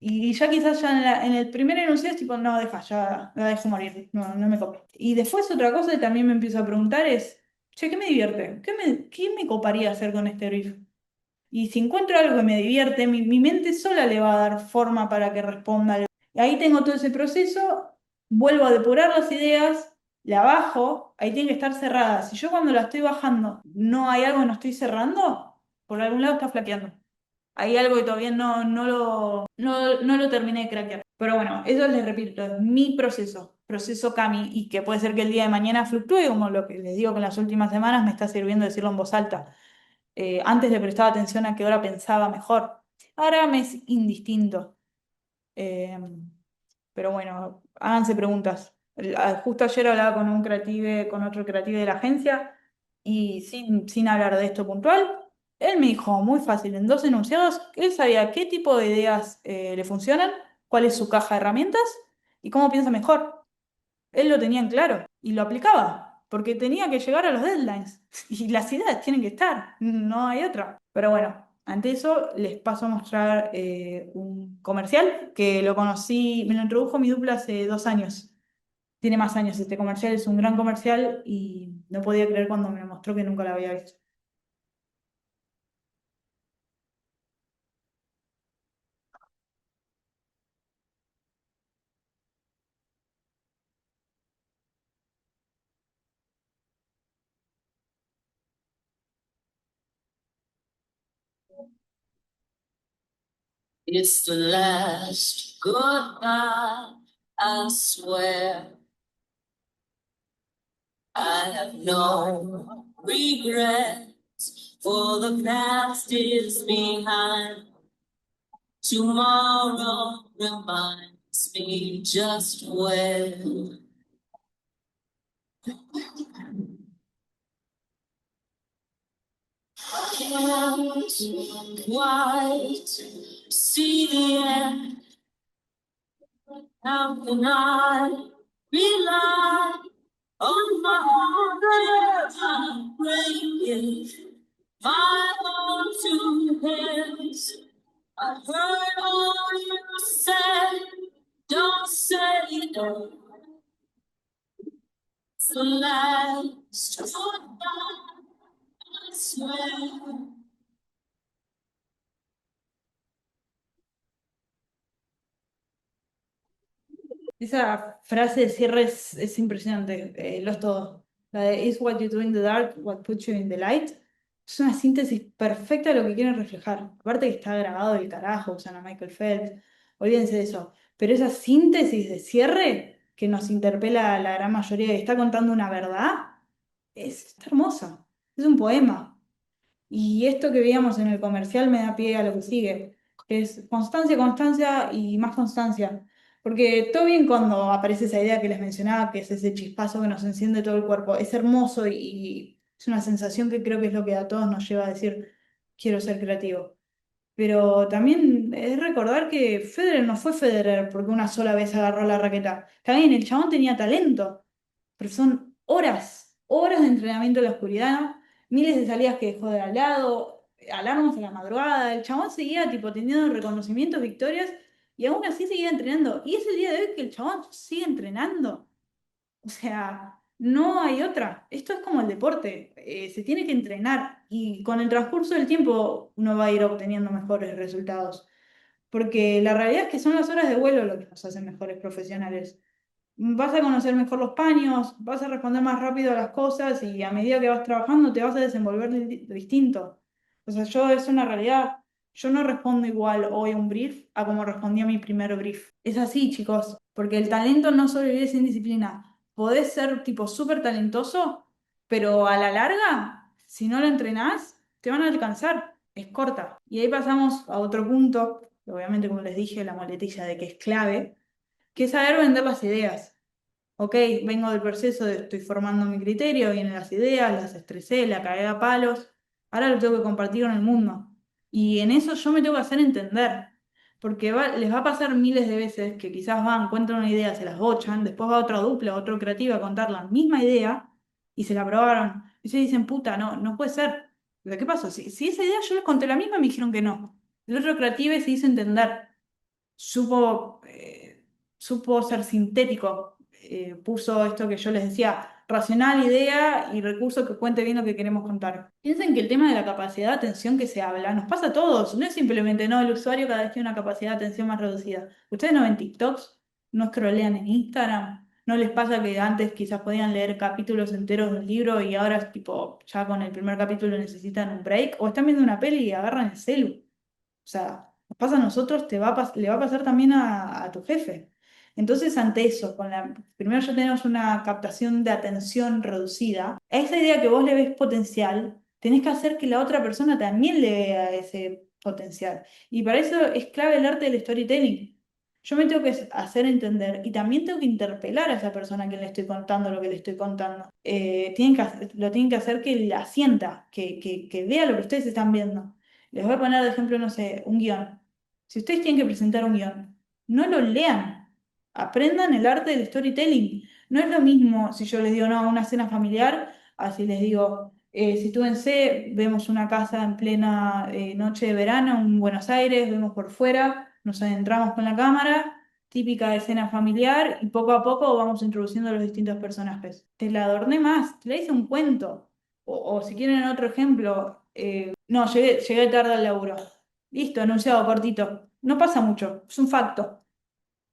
Y ya quizás ya en el primer enunciado es tipo, no, deja, ya la dejo morir, no me copa. Y después otra cosa que también me empiezo a preguntar es, che, ¿qué me divierte? ¿Qué me coparía hacer con este brief? Y si encuentro algo que me divierte, mi mente sola le va a dar forma para que responda. Ahí tengo todo ese proceso, vuelvo a depurar las ideas, la bajo, ahí tiene que estar cerrada. Si yo cuando la estoy bajando no hay algo que no estoy cerrando, por algún lado está flaqueando. Hay algo que todavía no lo terminé de craquear. Pero bueno, eso les repito, es mi proceso Cami, y que puede ser que el día de mañana fluctúe, como lo que les digo que en las últimas semanas me está sirviendo decirlo en voz alta. Antes le prestaba atención a qué hora pensaba mejor. Ahora me es indistinto. Eh, pero bueno, háganse preguntas. Justo ayer hablaba con con otro creative de la agencia, y sin hablar de esto puntual, él me dijo muy fácil, en dos enunciados, que él sabía qué tipo de ideas le funcionan, cuál es su caja de herramientas y cómo piensa mejor. Él lo tenía en claro y lo aplicaba, porque tenía que llegar a los deadlines. Y las ideas tienen que estar, no hay otra. Pero bueno, ante eso les paso a mostrar un comercial que lo conocí, me lo introdujo mi dupla hace 2 años. Tiene más años este comercial, es un gran comercial y no podía creer cuando me lo mostró que nunca lo había visto. It's the last goodbye, I swear. I have no regrets, for the past is behind. Tomorrow reminds me just when. Can't quite see the end. How can I rely on my own words? I'm breaking my own two hands. I heard all you said. Don't say no. It's the last goodbye, I swear. Esa frase de cierre es impresionante, lo es todo. La de "Is what you do in the dark what puts you in the light". Es una síntesis perfecta de lo que quieren reflejar. Aparte que está grabado del carajo, usan a Michael Phelps, olvídense de eso. Pero esa síntesis de cierre que nos interpela a la gran mayoría y está contando una verdad, está hermosa. Es un poema. Y esto que veíamos en el comercial me da pie a lo que sigue, que es constancia, constancia y más constancia. Porque todo bien cuando aparece esa idea que les mencionaba, que es ese chispazo que nos enciende todo el cuerpo. Es hermoso y es una sensación que creo que es lo que a todos nos lleva a decir, quiero ser creativo. Pero también es recordar que Federer no fue Federer porque una sola vez agarró la raqueta. También el chabón tenía talento, pero son horas, horas de entrenamiento en la oscuridad, miles de salidas que dejó de al lado, alarmas a la madrugada. El chabón seguía tipo teniendo reconocimientos, victorias, y aún así seguía entrenando. Y es el día de hoy que el chabón sigue entrenando. O sea, no hay otra. Esto es como el deporte, se tiene que entrenar y con el transcurso del tiempo uno va a ir obteniendo mejores resultados. Porque la realidad es que son las horas de vuelo lo que nos hacen mejores profesionales. Vas a conocer mejor los paños, vas a responder más rápido a las cosas y a medida que vas trabajando te vas a desenvolver distinto. O sea, es una realidad. Yo no respondo igual hoy a un brief a como respondí a mi primer brief. Es así, chicos, porque el talento no sobrevive sin disciplina. Podés ser tipo súper talentoso, pero a la larga, si no lo entrenás, te van a alcanzar. Es corta. Y ahí pasamos a otro punto, que obviamente como les dije, la muletilla de que es clave, que es saber vender las ideas. Ok, vengo del proceso de estoy formando mi criterio, vienen las ideas, las estresé, la cagué a palos, ahora lo tengo que compartir con el mundo. Y en eso yo me tengo que hacer entender, porque les va a pasar miles de veces que quizás van, encuentran una idea, se las bochan, después va otra dupla, otro creativo a contar la misma idea y se la probaron. Y se dicen, puta, no, no puede ser. ¿De qué pasó? Si esa idea yo les conté la misma y me dijeron que no. El otro creativo se hizo entender, supo, supo ser sintético, puso esto que yo les decía, racional, idea y recurso que cuente bien lo que queremos contar. Piensen que el tema de la capacidad de atención que se habla nos pasa a todos, no es simplemente, no, el usuario cada vez tiene una capacidad de atención más reducida. ¿Ustedes no ven TikToks? ¿No scrollean en Instagram? ¿No les pasa que antes quizás podían leer capítulos enteros de un libro y ahora tipo ya con el primer capítulo necesitan un break? ¿O están viendo una peli y agarran el celu? O sea, nos pasa a nosotros, le va a pasar también a tu jefe. Entonces, ante eso, primero ya tenemos una captación de atención reducida. A esa idea que vos le ves potencial, tenés que hacer que la otra persona también le vea ese potencial. Y para eso es clave el arte del storytelling. Yo me tengo que hacer entender y también tengo que interpelar a esa persona a quien le estoy contando lo que le estoy contando. Lo tienen que hacer que la sienta, que vea lo que ustedes están viendo. Les voy a poner de ejemplo, no sé, un guión. Si ustedes tienen que presentar un guión, no lo lean. Aprendan el arte del storytelling. No es lo mismo si yo les digo, no, una cena familiar, así les digo, sitúense, vemos una casa en plena noche de verano en Buenos Aires, vemos por fuera, nos adentramos con la cámara, típica escena familiar, y poco a poco vamos introduciendo a los distintos personajes. Te la adorné más, te la hice un cuento. O si quieren otro ejemplo, no, llegué tarde al laburo. Listo, enunciado cortito. No pasa mucho, es un facto.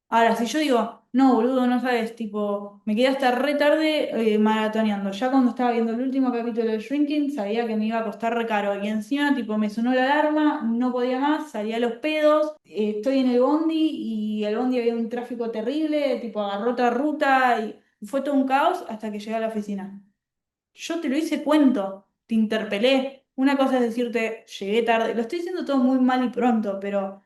Ahora, si yo digo, no, boludo, no sabes, tipo, me quedé hasta re tarde maratoneando. Ya cuando estaba viendo el último capítulo de Shrinking, sabía que me iba a costar re caro. Y encima, tipo, me sonó la alarma, no podía más, salía a los pedos, estoy en el bondi y el bondi había un tráfico terrible, tipo, agarró otra ruta y fue todo un caos hasta que llegué a la oficina. Yo te lo hice cuento, te interpelé. Una cosa es decirte, llegué tarde. Lo estoy diciendo todo muy mal y pronto, pero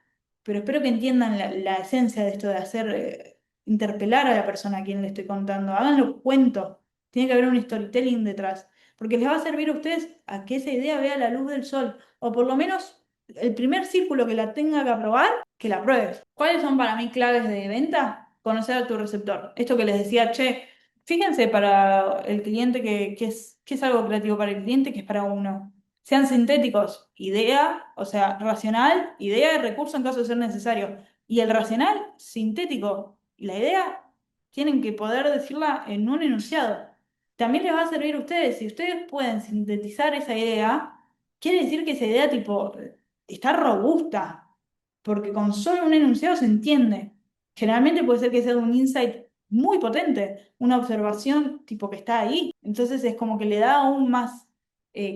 espero que entiendan la esencia de esto de hacer, interpelar a la persona a quien le estoy contando. Háganlo cuento. Tiene que haber un storytelling detrás. Porque les va a servir a ustedes a que esa idea vea la luz del sol. O por lo menos el primer círculo que la tenga que aprobar, que la apruebes. ¿Cuáles son para mí claves de venta? Conocer a tu receptor. Esto que les decía, che. Fíjense para el cliente que es algo creativo para el cliente, que es para uno. Sean sintéticos, idea, o sea, racional, idea y recurso en caso de ser necesario. Y el racional, sintético, y la idea, tienen que poder decirla en un enunciado. También les va a servir a ustedes. Si ustedes pueden sintetizar esa idea, quiere decir que esa idea, tipo, está robusta, porque con solo un enunciado se entiende. Generalmente puede ser que sea un insight muy potente, una observación tipo que está ahí. Entonces es como que le da aún más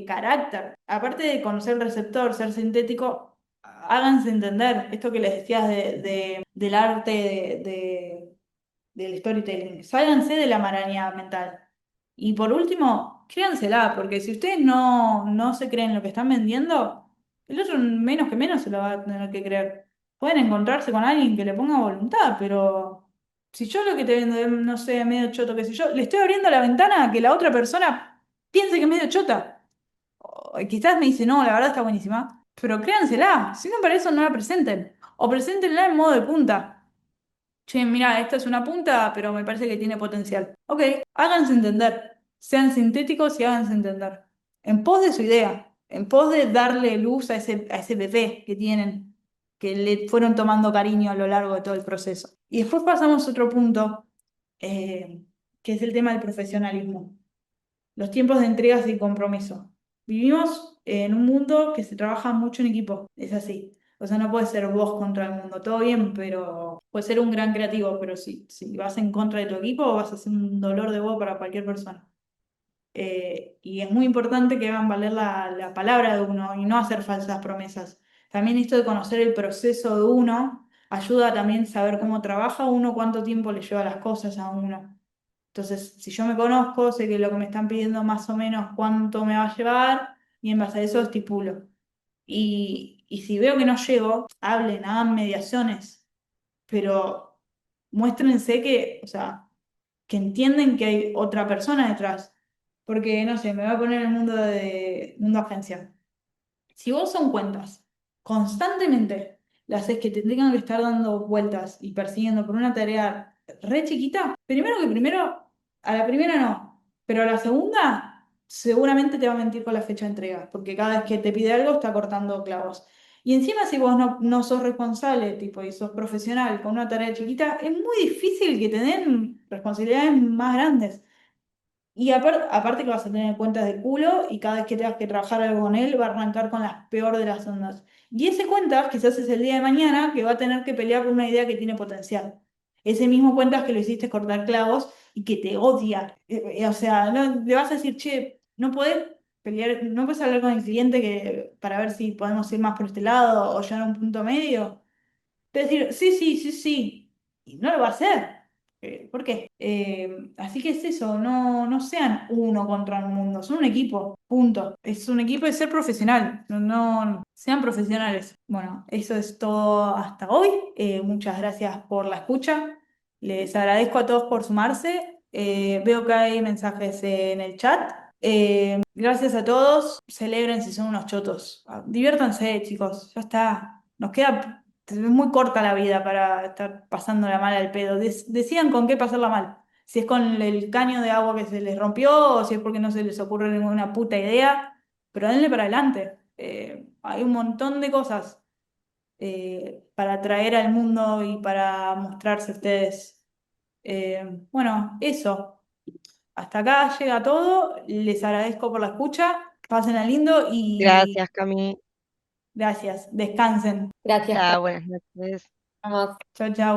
carácter. Aparte de conocer el receptor, ser sintético, háganse entender esto que les decías del arte del storytelling. Sálganse de la maraña mental. Y por último, créansela, porque si ustedes no se creen lo que están vendiendo, el otro menos que menos se lo va a tener que creer. Pueden encontrarse con alguien que le ponga voluntad, pero si yo lo que te vendo es, no sé, medio choto, qué sé yo, le estoy abriendo la ventana a que la otra persona piense que es medio chota. O quizás me dice, no, la verdad está buenísima, pero créansela. Si no, para eso no la presenten. O preséntenla en modo de punta. Che, mira, esta es una punta, pero me parece que tiene potencial. Ok, háganse entender. Sean sintéticos y háganse entender. En pos de su idea, en pos de darle luz a ese bebé que tienen, que le fueron tomando cariño a lo largo de todo el proceso. Y después pasamos a otro punto, que es el tema del profesionalismo. Los tiempos de entregas y compromiso. Vivimos en un mundo que se trabaja mucho en equipo, es así. O sea, no puede ser vos contra el mundo, todo bien, pero puede ser un gran creativo, pero si vas en contra de tu equipo, vas a ser un dolor de voz para cualquier persona. Y es muy importante que hagan valer la palabra de uno y no hacer falsas promesas. También esto de conocer el proceso de uno ayuda a también saber cómo trabaja uno, cuánto tiempo le lleva las cosas a uno. Entonces, si yo me conozco, sé que lo que me están pidiendo más o menos cuánto me va a llevar y en base a eso estipulo. Y si veo que no llego, hablen, hagan mediaciones, pero muéstrense que, o sea, que entienden que hay otra persona detrás. Porque, no sé, me voy a poner en el mundo agencia. Si vos son cuentas, constantemente las haces que te tengan que estar dando vueltas y persiguiendo por una tarea re chiquita, primero, a la primera no, pero a la segunda seguramente te va a mentir con la fecha de entrega, porque cada vez que te pide algo está cortando clavos. Y encima si vos no sos responsable, tipo, y sos profesional con una tarea chiquita, es muy difícil que te den responsabilidades más grandes. Y aparte que vas a tener cuentas de culo y cada vez que tengas que trabajar algo con él va a arrancar con las peor de las ondas. Y ese cuentas quizás es el día de mañana que va a tener que pelear por una idea que tiene potencial. Ese mismo cuentas que lo hiciste cortar clavos y que te odia. O sea, le vas a decir, che, no podés pelear, no puedes hablar con el cliente para ver si podemos ir más por este lado o llegar a un punto medio. Te va a decir, sí, sí, sí, sí. Y no lo va a hacer. ¿Por qué? Así que es eso, no sean uno contra el mundo, son un equipo, punto. Es un equipo de ser profesional, sean profesionales. Bueno, eso es todo hasta hoy. Muchas gracias por la escucha. Les agradezco a todos por sumarse. Veo que hay mensajes en el chat. Gracias a todos. Celebren si son unos chotos. Diviértanse, chicos. Ya está. Nos queda. Es muy corta la vida para estar pasándola mal al pedo. Decidan con qué pasarla mal. Si es con el caño de agua que se les rompió o si es porque no se les ocurre ninguna puta idea. Pero denle para adelante. Hay un montón de cosas para traer al mundo y para mostrarse ustedes. Bueno, eso. Hasta acá llega todo. Les agradezco por la escucha. Pásenla lindo y Gracias, Cami. gracias. Descansen. Gracias, Chao, buenas noches. Carlos. Chao, chao.